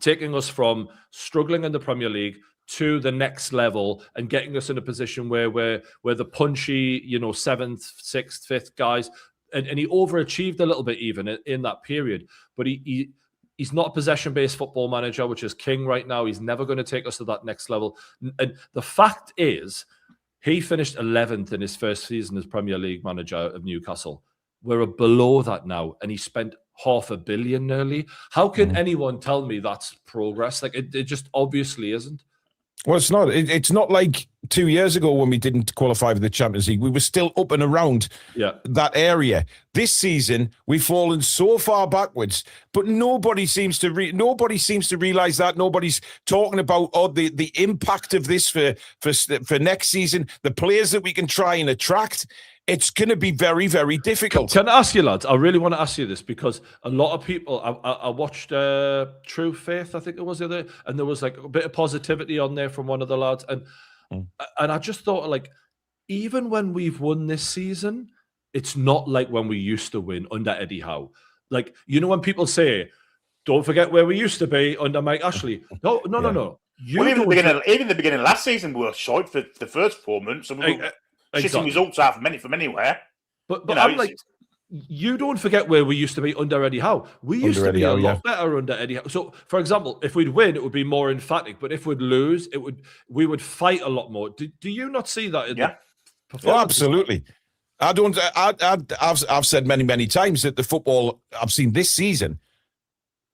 taking us from struggling in the Premier League to the next level and getting us in a position where we're the punchy, you know, 7th, 6th, 5th guys. And he overachieved a little bit even in that period. But he's not a possession-based football manager, which is king right now. He's never going to take us to that next level. And the fact is, he finished 11th in his first season as Premier League manager of Newcastle. We're below that now, and he spent $500 million nearly. How can anyone tell me that's progress? Like, it just obviously isn't. Well, it's not. It's not like 2 years ago when we didn't qualify for the Champions League. We were still up and around that area. This season, we've fallen so far backwards, but nobody seems to realize that. Nobody's talking about the impact of this for next season. The players that we can try and attract. It's going to be very, very difficult. Can I ask you, lads? I really want to ask you this, because a lot of people, I watched True Faith, I think it was the other, and there was like a bit of positivity on there from one of the lads. And I just thought, like, even when we've won this season, it's not like when we used to win under Eddie Howe. Like, you know, when people say, don't forget where we used to be under Mike Ashley. No. Well, even the beginning of last season, we were short for the first 4 months. So we were shitting results out from anywhere. But you know, I'm like, you don't forget where we used to be under Eddie Howe. We used to be a lot better under Eddie Howe. So, for example, if we'd win, it would be more emphatic. But if we'd lose, we would fight a lot more. Do you not see that? In the Oh, absolutely. I don't. I've said many times that the football I've seen this season,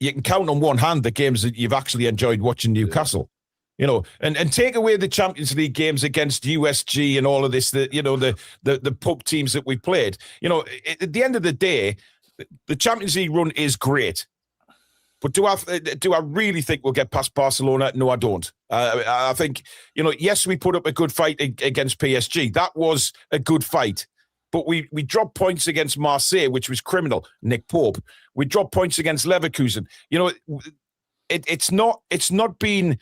you can count on one hand the games that you've actually enjoyed watching Newcastle. You know, and take away the Champions League games against USG and all of this, the pub teams that we played. You know, at the end of the day, the Champions League run is great. But do I really think we'll get past Barcelona? No, I don't. I think, you know, yes, we put up a good fight against PSG. That was a good fight. But we dropped points against Marseille, which was criminal. Nick Pope. We dropped points against Leverkusen. You know, it's not been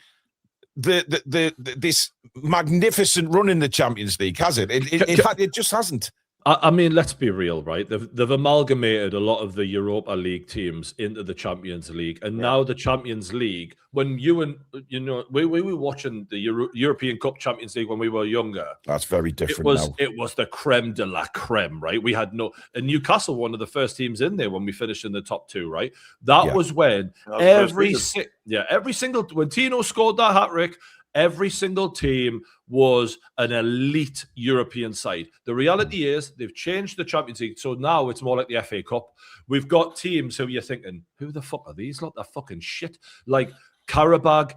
this magnificent run in the Champions League, has it? It just hasn't. I mean, let's be real, right? They've amalgamated a lot of the Europa League teams into the Champions League, and now the Champions League. When we were watching the European Cup Champions League when we were younger. That's very different. It was the creme de la creme, right? We had and Newcastle, one of the first teams in there when we finished in the top two, right? That was when every single when Tino scored that hat-trick. Every single team was an elite European side. The reality is they've changed the Champions League, so now it's more like the FA Cup. We've got teams who you're thinking, who the fuck are these? They're fucking shit. Like Karabakh,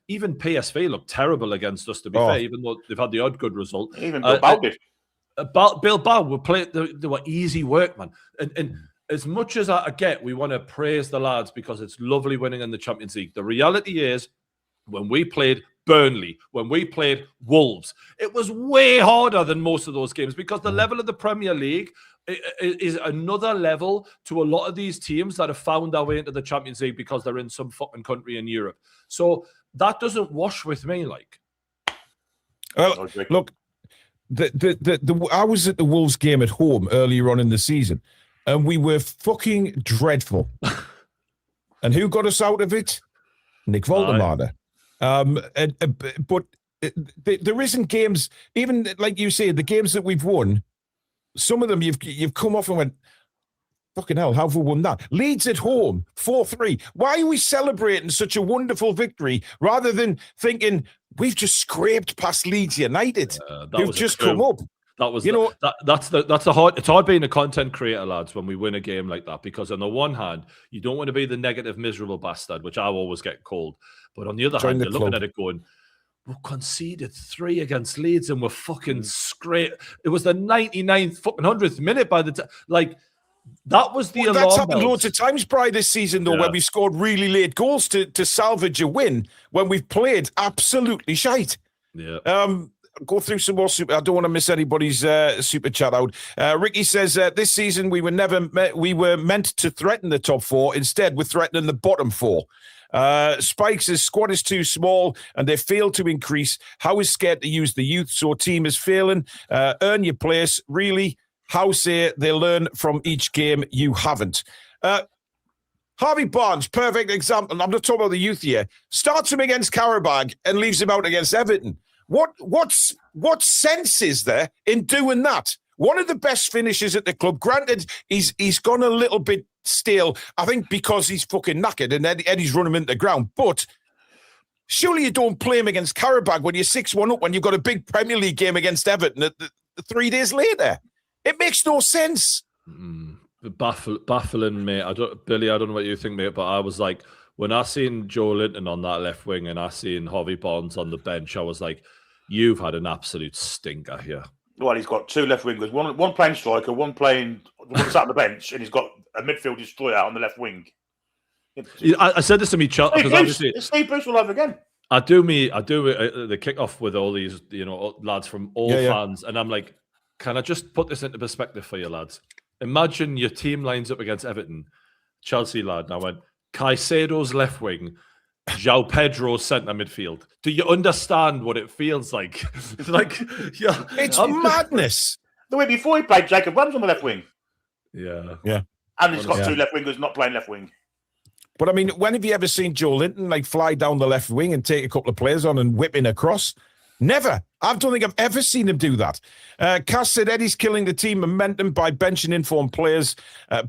even PSV looked terrible against us, to be fair, even though they've had the odd good result. Even Bilbao did. Bilbao were playing, they were easy work, man. And as much as I get, we want to praise the lads because it's lovely winning in the Champions League. The reality is, when we played Burnley, when we played Wolves, it was way harder than most of those games because the level of the Premier League is another level to a lot of these teams that have found their way into the Champions League because they're in some fucking country in Europe. So doesn't wash with me, like. Well, look, I was at the Wolves game at home earlier on in the season, and we were fucking dreadful. And who got us out of it? Nick Woltemade. But there isn't games, even like you say, the games that we've won, some of them you've come off and went, fucking hell, how have we won that? Leeds at home, 4-3. Why are we celebrating such a wonderful victory rather than thinking we've just scraped past Leeds United, who've just come up? That was, that's the hard. It's hard being a content creator, lads, when we win a game like that, because on the one hand, you don't want to be the negative, miserable bastard, which I always get called. But on the other hand, you're looking at it going, we conceded 3 against Leeds and we're fucking scrape. It was the 99th fucking 100th minute by the time. Like, that was the alarm That's happened bells. loads of times, Bri, this season, though, where we scored really late goals to salvage a win when we've played absolutely shite. Yeah. Go through some more super. I don't want to miss anybody's super chat out. Ricky says this season we were meant to threaten the top 4. Instead, we're threatening the bottom 4. Spike says squad is too small and they fail to increase. How is scared to use the youth? So team is failing. Earn your place. Really? How say they learn from each game? You haven't. Harvey Barnes, perfect example. I'm not talking about the youth here. Starts him against Karabakh and leaves him out against Everton. What sense is there in doing that? One of the best finishers at the club. Granted, he's gone a little bit stale, I think, because he's fucking knackered and Eddie's run him into the ground. But surely you don't play him against Karabakh when you're 6-1 up, when you've got a big Premier League game against Everton 3 days later. It makes no sense. Baffling, mate. Billy, I don't know what you think, mate, but I was like, when I seen Joe Linton on that left wing and I seen Harvey Barnes on the bench, I was like, you've had an absolute stinker here. Well, he's got 2 left wingers, one playing striker, one sat on the bench, and he's got a midfield destroyer on the left wing. I said this to me, Chuck, because obviously it's Steve Bruce all over again. I do the kickoff with all these, lads from all fans, and I'm like, can I just put this into perspective for you, lads? Imagine your team lines up against Everton, Chelsea lad, and I went, Caicedo's left wing, João Pedro's centre midfield. Do you understand what it feels like? It's like, it's madness. The way before he played Jacob Rams on the left wing. Yeah. And he's got 2 left wingers not playing left wing. But I mean, when have you ever seen Joe Linton fly down the left wing and take a couple of players on and whip in across? Never. I don't think I've ever seen him do that. Cass said Eddie's killing the team momentum by benching informed players.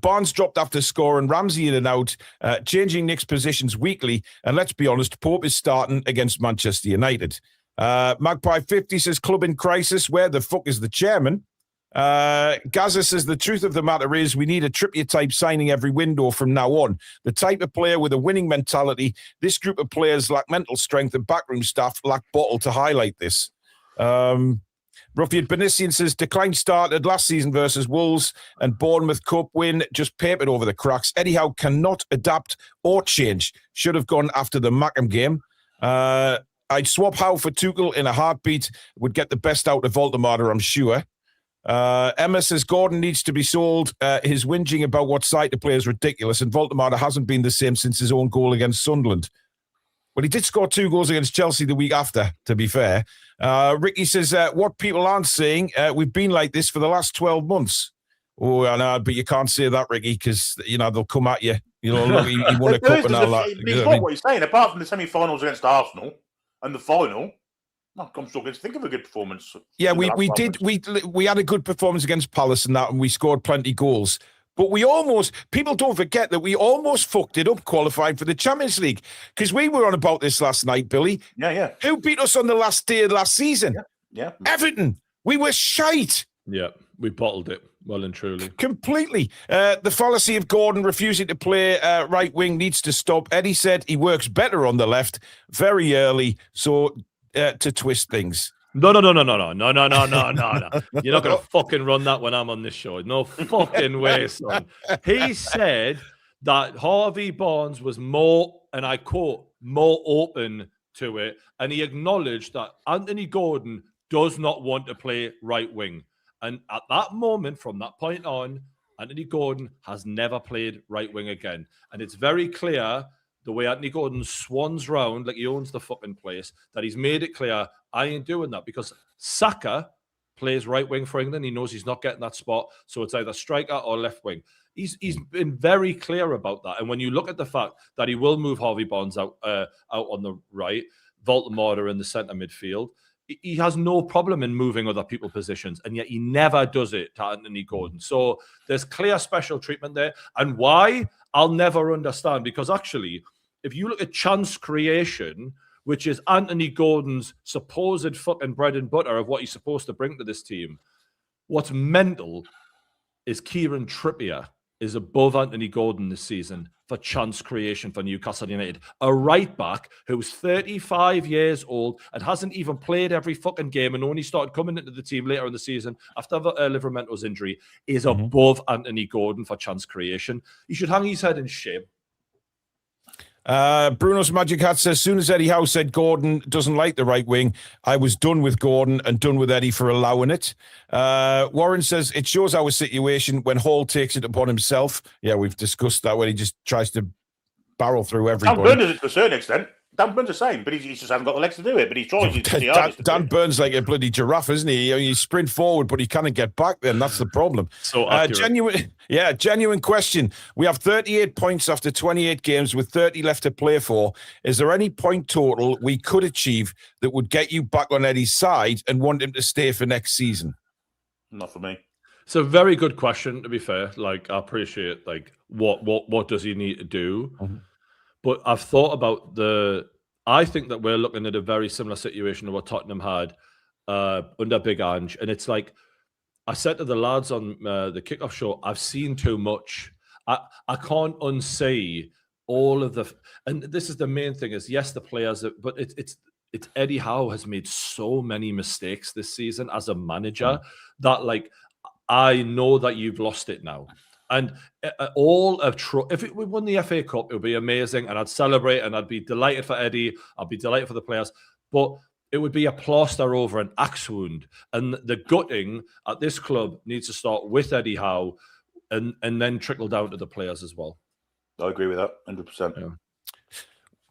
Barnes dropped after scoring, Ramsey in and out, changing Nick's positions weekly. And let's be honest, Pope is starting against Manchester United. Magpie 50 says club in crisis. Where the fuck is the chairman? Gaza says the truth of the matter is we need a Trippier type signing every window from now on. The type of player with a winning mentality. This group of players lack mental strength and backroom staff lack bottle to highlight this. Ruffian Benisian says decline started last season versus Wolves and Bournemouth Cup win just papered over the cracks. Eddie Howe cannot adapt or change. Should have gone after the Mackham game. I'd swap Howe for Tuchel in a heartbeat. Would get the best out of Woltemade, I'm sure. Emma says Gordon needs to be sold. His whinging about what side to play is ridiculous, and Woltemade hasn't been the same since his own goal against Sunderland. Well, he did score 2 goals against Chelsea the week after, to be fair. Ricky says, what people aren't saying, we've been like this for the last 12 months. Oh, I know, but you can't say that, Ricky, because, they'll come at you. Look, he won a cup and all that. It's not what he's saying. Apart from the semi-finals against Arsenal and the final, I'm still going to think of a good performance. Yeah, we had a good performance against Palace and that, and we scored plenty goals. But people don't forget that we almost fucked it up qualifying for the Champions League. Because we were on about this last night, Billy. Yeah. Who beat us on the last day of last season? Yeah. Everton. We were shite. Yeah, we bottled it well and truly. Completely. The fallacy of Gordon refusing to play right wing needs to stop. Eddie said he works better on the left very early, so to twist things. No. You're not going to fucking run that when I'm on this show. No fucking way, son. He said that Harvey Barnes was more, and I quote, more open to it. And he acknowledged that Anthony Gordon does not want to play right wing. And at that moment, from that point on, Anthony Gordon has never played right wing again. And it's very clear the way Anthony Gordon swans round like he owns the fucking place, that he's made it clear, I ain't doing that, because Saka plays right wing for England. He knows he's not getting that spot, so it's either striker or left wing. He's been very clear about that. And when you look at the fact that he will move Harvey Barnes out on the right, Woltemade in the centre midfield, he has no problem in moving other people's positions, and yet he never does it to Anthony Gordon. So there's clear special treatment there. And why? I'll never understand, because actually, if you look at chance creation, which is Anthony Gordon's supposed fucking bread and butter of what he's supposed to bring to this team, what's mental is Kieran Trippier is above Anthony Gordon this season for chance creation for Newcastle United. A right back who's 35 years old and hasn't even played every fucking game and only started coming into the team later in the season after Livermento's injury is above Anthony Gordon for chance creation. He should hang his head in shame. Bruno's Magic Hat says, as soon as Eddie Howe said Gordon doesn't like the right wing, I was done with Gordon and done with Eddie for allowing it. Warren says, it shows our situation when Hall takes it upon himself. Yeah, we've discussed that when he just tries to barrel through everybody. Dan Burns does it to a certain extent. Dan Burns the same, but he just hasn't got the legs to do it. But he tries. Dan Burns like a bloody giraffe, isn't he? He sprint forward, but he can't get back. Then that's the problem. So genuine question. We have 38 points after 28 games with 30 left to play for. Is there any point total we could achieve that would get you back on Eddie's side and want him to stay for next season? Not for me. It's a very good question, to be fair. Like, I appreciate, like, what does he need to do? Mm-hmm. But I've thought about I think that we're looking at a very similar situation to what Tottenham had under Big Ange. And it's like, I said to the lads on the kickoff show, I've seen too much. I can't unsee all of the... And this is the main thing is, yes, the players, but it's Eddie Howe has made so many mistakes this season as a manager that, like, I know that you've lost it now. And if we won the FA Cup, it would be amazing, and I'd celebrate, and I'd be delighted for Eddie. I'd be delighted for the players, but it would be a plaster over an axe wound. And the gutting at this club needs to start with Eddie Howe, and then trickle down to the players as well. I agree with that, 100%.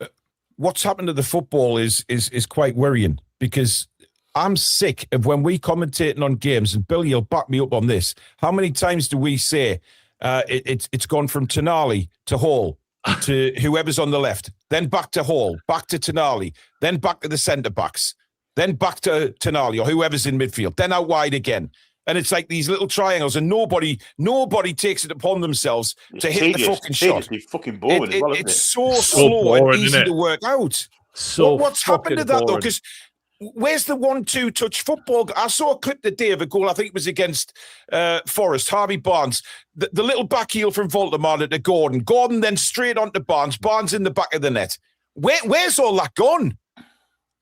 Yeah. What's happened to the football is quite worrying, because I'm sick of when we commentating on games, and Billy, you'll back me up on this. How many times do we say? It's gone from Tonali to Hall to whoever's on the left, then back to Hall, back to Tonali, then back to the centre backs. then back to Tonali or whoever's in midfield, then out wide again. And it's like these little triangles, and nobody takes it upon themselves to hit the fucking shot. It's fucking boring as well, isn't it? It's so slow boring, and easy to work out. So what's happened to that, though? boring. Because where's the 1-2 touch football? I saw a clip today of a goal, I think it was against Forest, Harvey Barnes. The little back heel from Woltemade to Gordon. Gordon then straight onto Barnes. Barnes in the back of the net. Where's all that gone?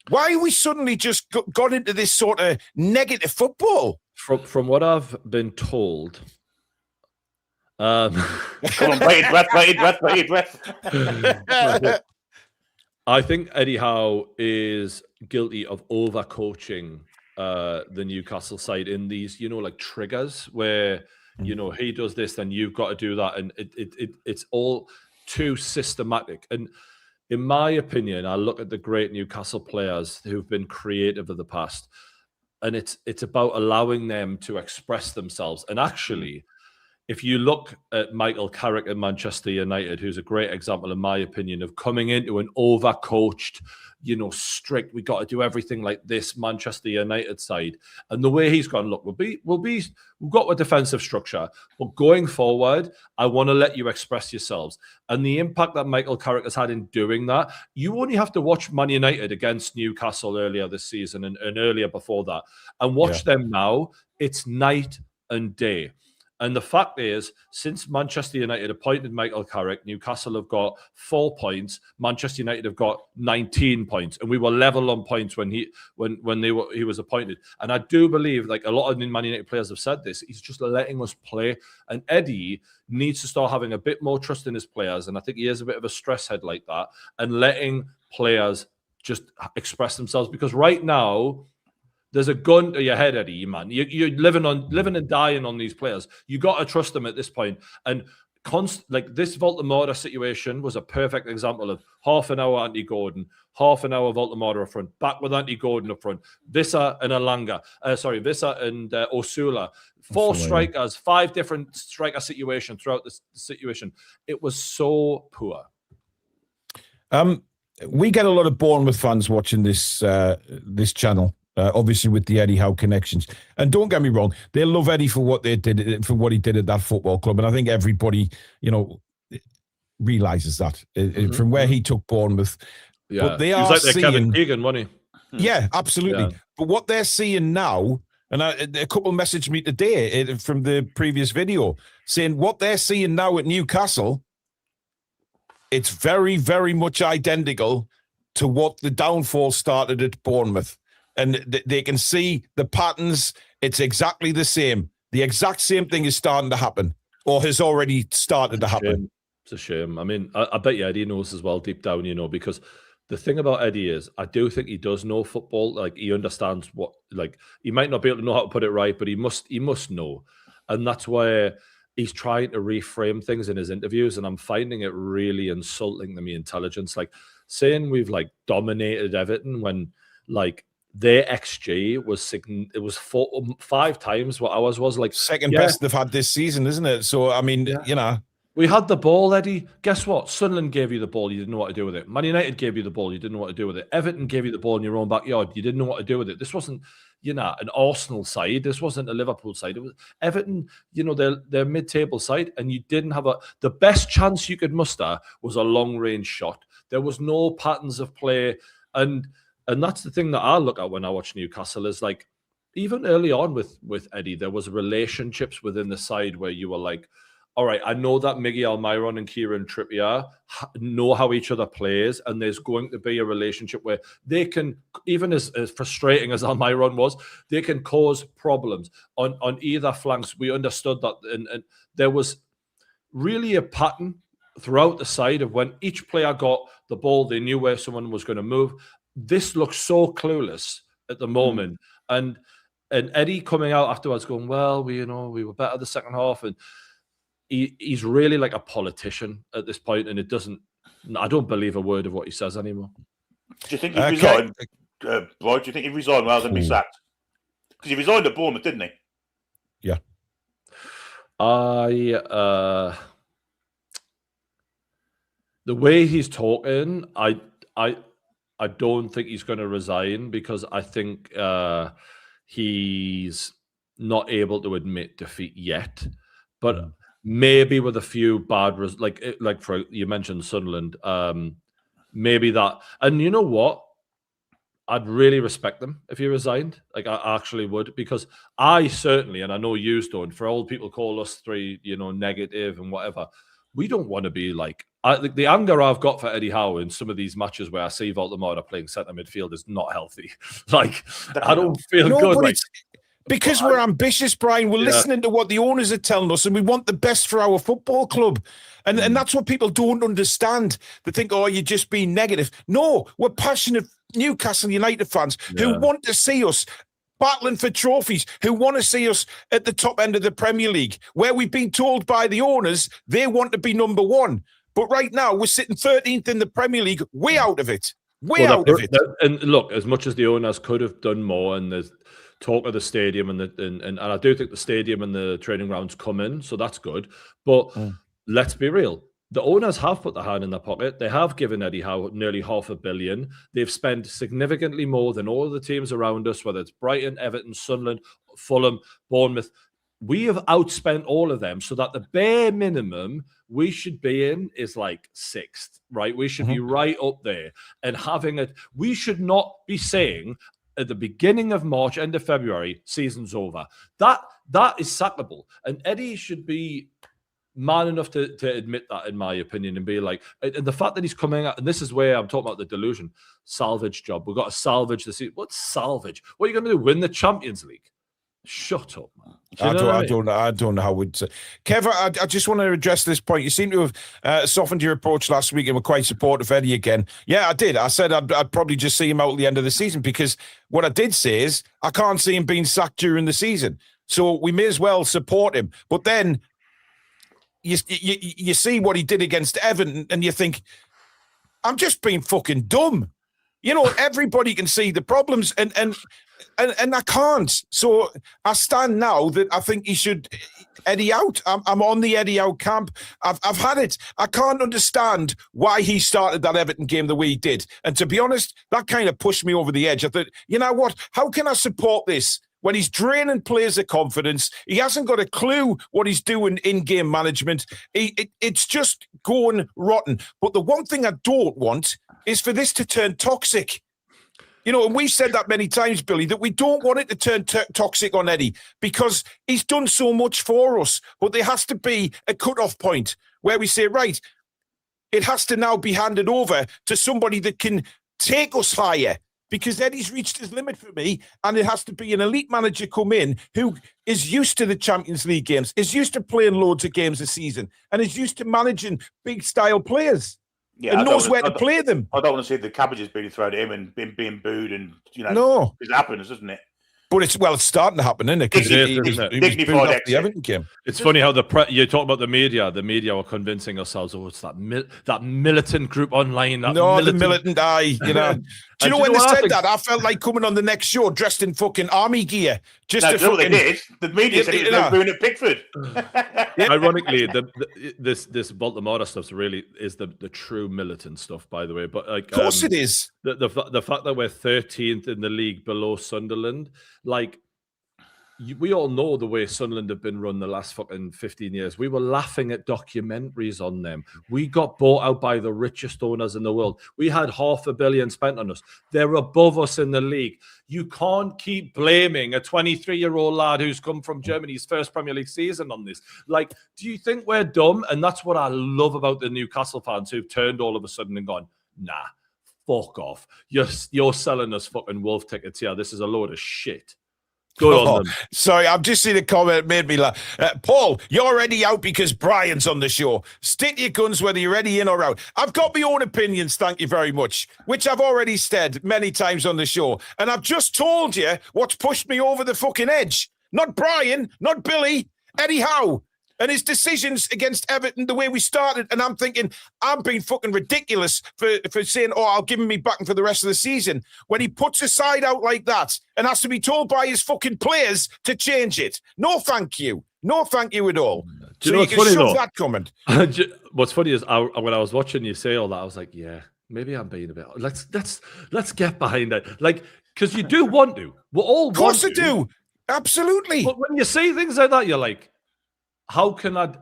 Why are we suddenly just got into this sort of negative football? From what I've been told, Come on, wait, breath. I think Eddie Howe is guilty of overcoaching the Newcastle side in these, like triggers where, he does this, then you've got to do that. And it's all too systematic. And in my opinion, I look at the great Newcastle players who've been creative of the past, and it's about allowing them to express themselves. And actually, if you look at Michael Carrick at Manchester United, who's a great example, in my opinion, of coming into an overcoached, strict, we got to do everything like this Manchester United side. And the way he's gone, look, we've got a defensive structure, but going forward, I want to let you express yourselves. And the impact that Michael Carrick has had in doing that, you only have to watch Man United against Newcastle earlier this season and earlier before that, and watch them now. It's night and day. And the fact is, since Manchester United appointed Michael Carrick, Newcastle have got 4 points. Manchester United have got 19 points, and we were level on points when he was appointed. And I do believe, like a lot of Man United players have said this, he's just letting us play. And Eddie needs to start having a bit more trust in his players. And I think he is a bit of a stress head like that, and letting players just express themselves. Because right now, there's a gun to your head, Eddie, man. You're living and dying on these players. You got to trust them at this point. And like this Woltemade situation was a perfect example of half an hour Andy Gordon, half an hour Woltemade up front, back with Andy Gordon up front, Vissa and Vissa and Osula. 4 strikers, 5 different striker situations throughout the situation. It was so poor. We get a lot of Bournemouth fans watching this channel. Obviously with the Eddie Howe connections. And don't get me wrong, they love Eddie for what he did at that football club. And I think everybody, realises that from where he took Bournemouth. Yeah. But they he are was like seeing... Kevin Keegan, wasn't he? Yeah, absolutely. Yeah. But what they're seeing now, and a couple messaged me today from the previous video, saying what they're seeing now at Newcastle, it's very, very much identical to what the downfall started at Bournemouth. And they can see the patterns. It's exactly the same. The exact same thing is starting to happen, or has already started to happen. It's a shame. I mean, I bet you Eddie knows as well deep down, because the thing about Eddie is, I do think he does know football. Like, he understands what, like, he might not be able to know how to put it right, but he must know. And that's where he's trying to reframe things in his interviews. And I'm finding it really insulting to me, intelligence. Like, saying we've, like, dominated Everton when, like, their XG was 5 times what ours was. Like, second best they've had this season, isn't it? So I mean, we had the ball, Eddie. Guess what? Sunderland gave you the ball, you didn't know what to do with it. Man United gave you the ball, you didn't know what to do with it. Everton gave you the ball in your own backyard, you didn't know what to do with it. This wasn't, an Arsenal side. This wasn't a Liverpool side. It was Everton. Their mid-table side, and you didn't have the best chance you could muster was a long-range shot. There was no patterns of play, and that's the thing that I look at when I watch Newcastle is, like, even early on with Eddie, there was relationships within the side where you were like, all right, I know that Miggy Almiron and Kieran Trippier know how each other plays, and there's going to be a relationship where they can, even as frustrating as Almiron was, they can cause problems on either flanks. We understood that, and there was really a pattern throughout the side of when each player got the ball, they knew where someone was going to move. This looks so clueless at the moment. And Eddie coming out afterwards going, well, we were better the second half. And he's really like a politician at this point, and I don't believe a word of what he says anymore. Do you think he resigned, Roy? Do you think he resigned rather than be sacked? Because he resigned at Bournemouth, didn't he? Yeah. The way he's talking, I don't think he's going to resign because I think he's not able to admit defeat yet. But maybe with a few bad like for you mentioned Sunderland, maybe that. And you know what? I'd really respect them if he resigned. Like I actually would, because I certainly, and I know you don't, for all people call us three, negative and whatever, we don't want to be like, the anger I've got for Eddie Howe in some of these matches where I see Woltemade playing centre midfield is not healthy. Like, I don't feel good. Like, because we're ambitious, Brian. We're listening to what the owners are telling us, and we want the best for our football club. And that's what people don't understand. They think, oh, you're just being negative. No, we're passionate Newcastle United fans who want to see us battling for trophies, who want to see us at the top end of the Premier League, where we've been told by the owners they want to be number one. But right now, we're sitting 13th in the Premier League, way out of it. Out of it. And look, as much as the owners could have done more, and there's talk of the stadium, and I do think the stadium and the training grounds come in, so that's good. But let's be real. The owners have put their hand in their pocket. They have given Eddie Howe nearly $500 million. They've spent significantly more than all of the teams around us, whether it's Brighton, Everton, Sunderland, Fulham, Bournemouth. We have outspent all of them, so that the bare minimum we should be in is like 6th, right? We should be right up there. And having it, we should not be saying at the beginning of March, end of February, season's over. That is sackable. And Eddie should be man enough to admit that, in my opinion, and be like, and the fact that he's coming out, and this is where I'm talking about the delusion, salvage job. We've got to salvage the season. What's salvage? What are you going to do? Win the Champions League? Shut up, man. I don't know how we'd say. Kev, I just want to address this point. You seem to have softened your approach last week and were quite supportive of Eddie again. Yeah, I did. I said I'd probably just see him out at the end of the season, because what I did say is I can't see him being sacked during the season. So we may as well support him. But then you see what he did against Everton and you think, I'm just being fucking dumb. Everybody can see the problems and I can't. So I stand now that I think he should Eddie out. I'm on the Eddie out camp. I've had it. I can't understand why he started that Everton game the way he did. And to be honest, that kind of pushed me over the edge. I thought, you know what? How can I support this when he's draining players of confidence? He hasn't got a clue what he's doing in game management. It's just going rotten. But the one thing I don't want is for this to turn toxic. And we've said that many times, Billy, that we don't want it to turn toxic on Eddie, because he's done so much for us. But there has to be a cut-off point where we say, right, it has to now be handed over to somebody that can take us higher, because Eddie's reached his limit for me, and it has to be an elite manager come in who is used to the Champions League games, is used to playing loads of games a season, and is used to managing big-style players. Yeah, and knows where to play them. I don't want to see the cabbages being thrown at him and being booed, and no, it happens, doesn't it? But it's starting to happen, isn't it? Because he was booed off the Everton game. It's funny how you talk about the media. The media were convincing ourselves, oh, it's that militant group online. The militant eye. Do you know when they said that? I felt like coming on the next show dressed in fucking army gear. What they did? The media said it was booing at Pickford. Ironically, this Woltemade stuff really is the true militant stuff, by the way. But like, of course it is. The fact that we're 13th in the league below Sunderland, like, we all know the way Sunderland have been run the last fucking 15 years. We were laughing at documentaries on them. We got bought out by the richest owners in the world. We had $500 million spent on us. They're above us in the league. You can't keep blaming a 23-year-old lad who's come from Germany's first Premier League season on this. Like, do you think we're dumb? And that's what I love about the Newcastle fans who've turned all of a sudden and gone, nah, fuck off. You're selling us fucking wolf tickets here. This is a load of shit. Good on them. Sorry, I've just seen a comment that made me laugh. Paul, you're already out because Brian's on the show. Stick your guns whether you're ready in or out. I've got my own opinions, thank you very much, which I've already said many times on the show. And I've just told you what's pushed me over the fucking edge. Not Brian, not Billy, Eddie Howe. And his decisions against Everton, the way we started. And I'm thinking, I'm being fucking ridiculous for saying, oh, I'll give him me backing for the rest of the season. When he puts a side out like that and has to be told by his fucking players to change it. No, thank you. No, thank you at all. Do you know what's funny, though? That comment. What's funny is when I was watching you say all that, I was like, yeah, maybe I'm being a bit. Let's get behind it, like, because you do want to. We're all, of course, I do. Absolutely. But when you say things like that, you're like, how can I?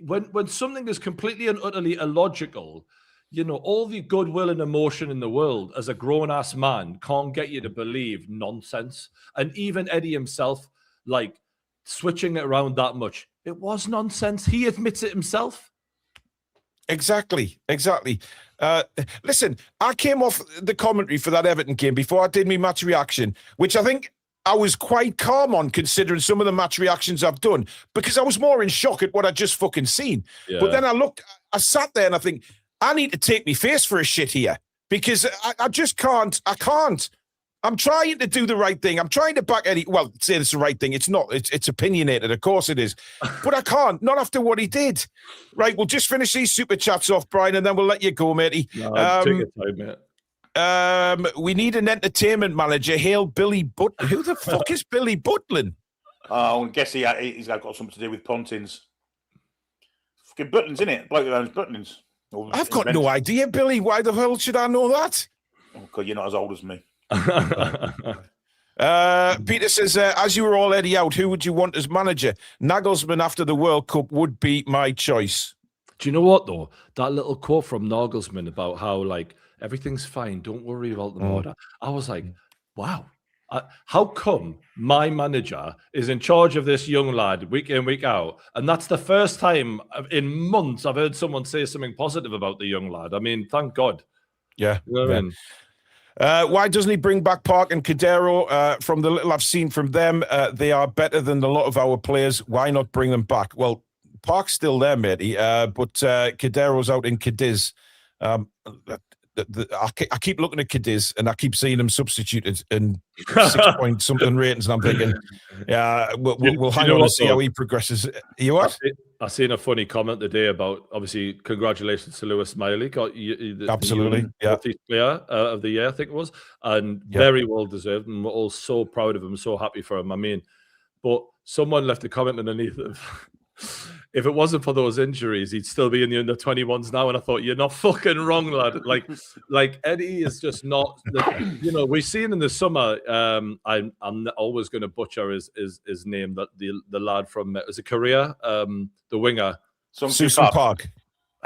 When something is completely and utterly illogical, you know, all the goodwill and emotion in the world as a grown-ass man can't get you to believe nonsense. And even Eddie himself, like, switching it around that much, it was nonsense. He admits it himself. Exactly. Listen, I came off the commentary for that Everton game before I did my match reaction, which I think I was quite calm on, considering some of the match reactions I've done, because I was more in shock at what I just fucking seen. Yeah. But then I sat there and I think, I need to take my face for a shit here, because I just can't. I can't. I'm trying to do the right thing. I'm trying to back Eddie. Well, say it's the right thing. It's not. It's opinionated. Of course it is. But I can't. Not after what he did. Right. We'll just finish these super chats off, Brian, and then we'll let you go, matey. No, take your time, mate. We need an entertainment manager. Hail Billy Butlin. Who the fuck is Billy Butlin? I guess he's got something to do with Pontins. Fucking Butlins, isn't it? Bloke that owns Butlins. I've got no idea, Billy. Why the hell should I know that? Oh, God, you're not as old as me. Peter says, as you were already out, who would you want as manager? Nagelsmann after the World Cup would be my choice. Do you know what, though? That little quote from Nagelsmann about how, like, everything's fine, don't worry about the order. I was like, wow. How come my manager is in charge of this young lad week in, week out? And that's the first time in months I've heard someone say something positive about the young lad. I mean, thank God. Yeah. You know what I mean? Why doesn't he bring back Park and Cadero? From the little I've seen from them, they are better than a lot of our players. Why not bring them back? Well, Park's still there, matey, but Cadero's out in Cadiz. I keep looking at Cadiz and I keep seeing him substituted in 6 point something ratings, and I'm thinking, yeah, we'll hang on and see how he progresses. You what? I seen a funny comment today about, obviously, congratulations to Lewis Miley, got absolutely Northeast Player of the Year, I think it was, and very well deserved, and we're all so proud of him, so happy for him. I mean, but someone left a comment underneath it. If it wasn't for those injuries, he'd still be in the under-21s now. And I thought, you're not fucking wrong, lad. Like Eddie is just not. You know, we've seen in the summer. I'm always going to butcher his name. That the lad from is it Korea, the winger, Susan Park.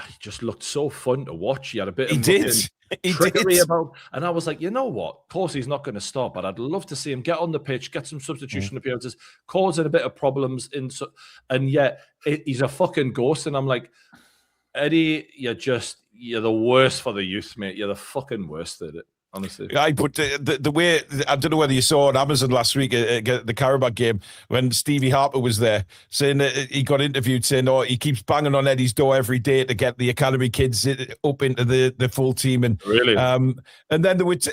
He just looked so fun to watch. He had a bit. He did. Trickery about, and I was like, you know what? Of course, he's not going to stop, but I'd love to see him get on the pitch, get some substitution appearances, causing a bit of problems and yet he's a fucking ghost. And I'm like, Eddie, you're the worst for the youth, mate. You're the fucking worst at it. Honestly, but the way, I don't know whether you saw on Amazon last week the Karabakh game when Stevie Harper was there, saying that he got interviewed saying, "Oh, he keeps banging on Eddie's door every day to get the academy kids up into the full team." And really, and then there was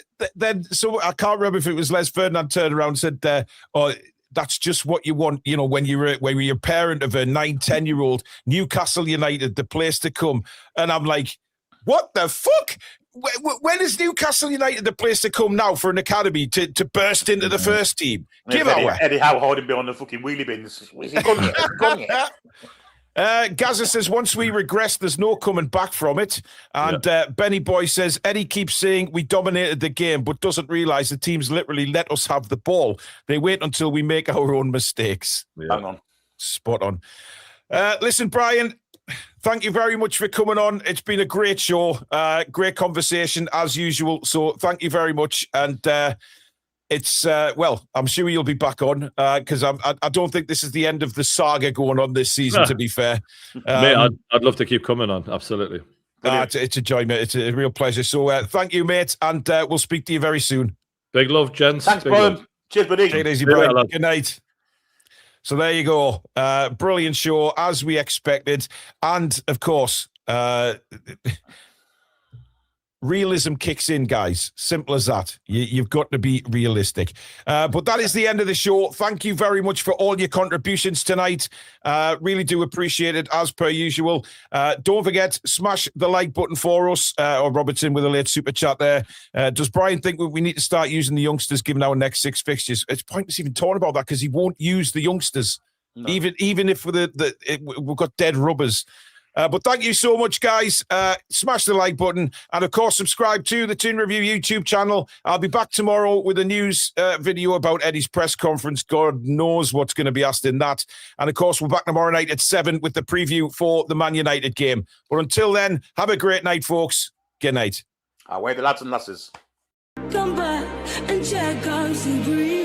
so I can't remember if it was Les Ferdinand turned around and said, "Oh, that's just what you want, you know, when you're a parent of a 9-10-year-old, Newcastle United, the place to come." And I'm like, what the fuck? When is Newcastle United the place to come now for an academy to burst into the first team? Give Eddie Howe hiding behind the fucking wheelie bins. Is he gone yet? Gaza says, once we regress, there's no coming back from it. And Benny Boy says, Eddie keeps saying we dominated the game, but doesn't realise the teams literally let us have the ball. They wait until we make our own mistakes. Yeah. Hang on. Spot on. Listen, Brian, thank you very much for coming on. It's been a great show, great conversation as usual. So thank you very much. And it's, I'm sure you'll be back on because I don't think this is the end of the saga going on this season, to be fair. Mate, I'd love to keep coming on. Absolutely. It's a joy, mate. It's a real pleasure. So thank you, mate. And we'll speak to you very soon. Big love, gents. Thanks, Brian. Cheers, buddy. Take it easy, Brian. Good night. So there you go. Brilliant show, as we expected. And, of course, realism kicks in, guys. Simple as that. You've got to be realistic. But that is the end of the show. Thank you very much for all your contributions tonight. Really do appreciate it, as per usual. Don't forget, smash the like button for us. Or Robertson with a late super chat there. Does Brian think we need to start using the youngsters given our next 6 fixtures? It's pointless even talking about that because he won't use the youngsters. No. Even if we've got dead rubbers. But thank you so much, guys. Smash the like button. And, of course, subscribe to the Toon Review YouTube channel. I'll be back tomorrow with a news video about Eddie's press conference. God knows what's going to be asked in that. And, of course, we're back tomorrow night at 7 with the preview for the Man United game. But until then, have a great night, folks. Good night. Away the lads and lasses. Come back and check out the breeze.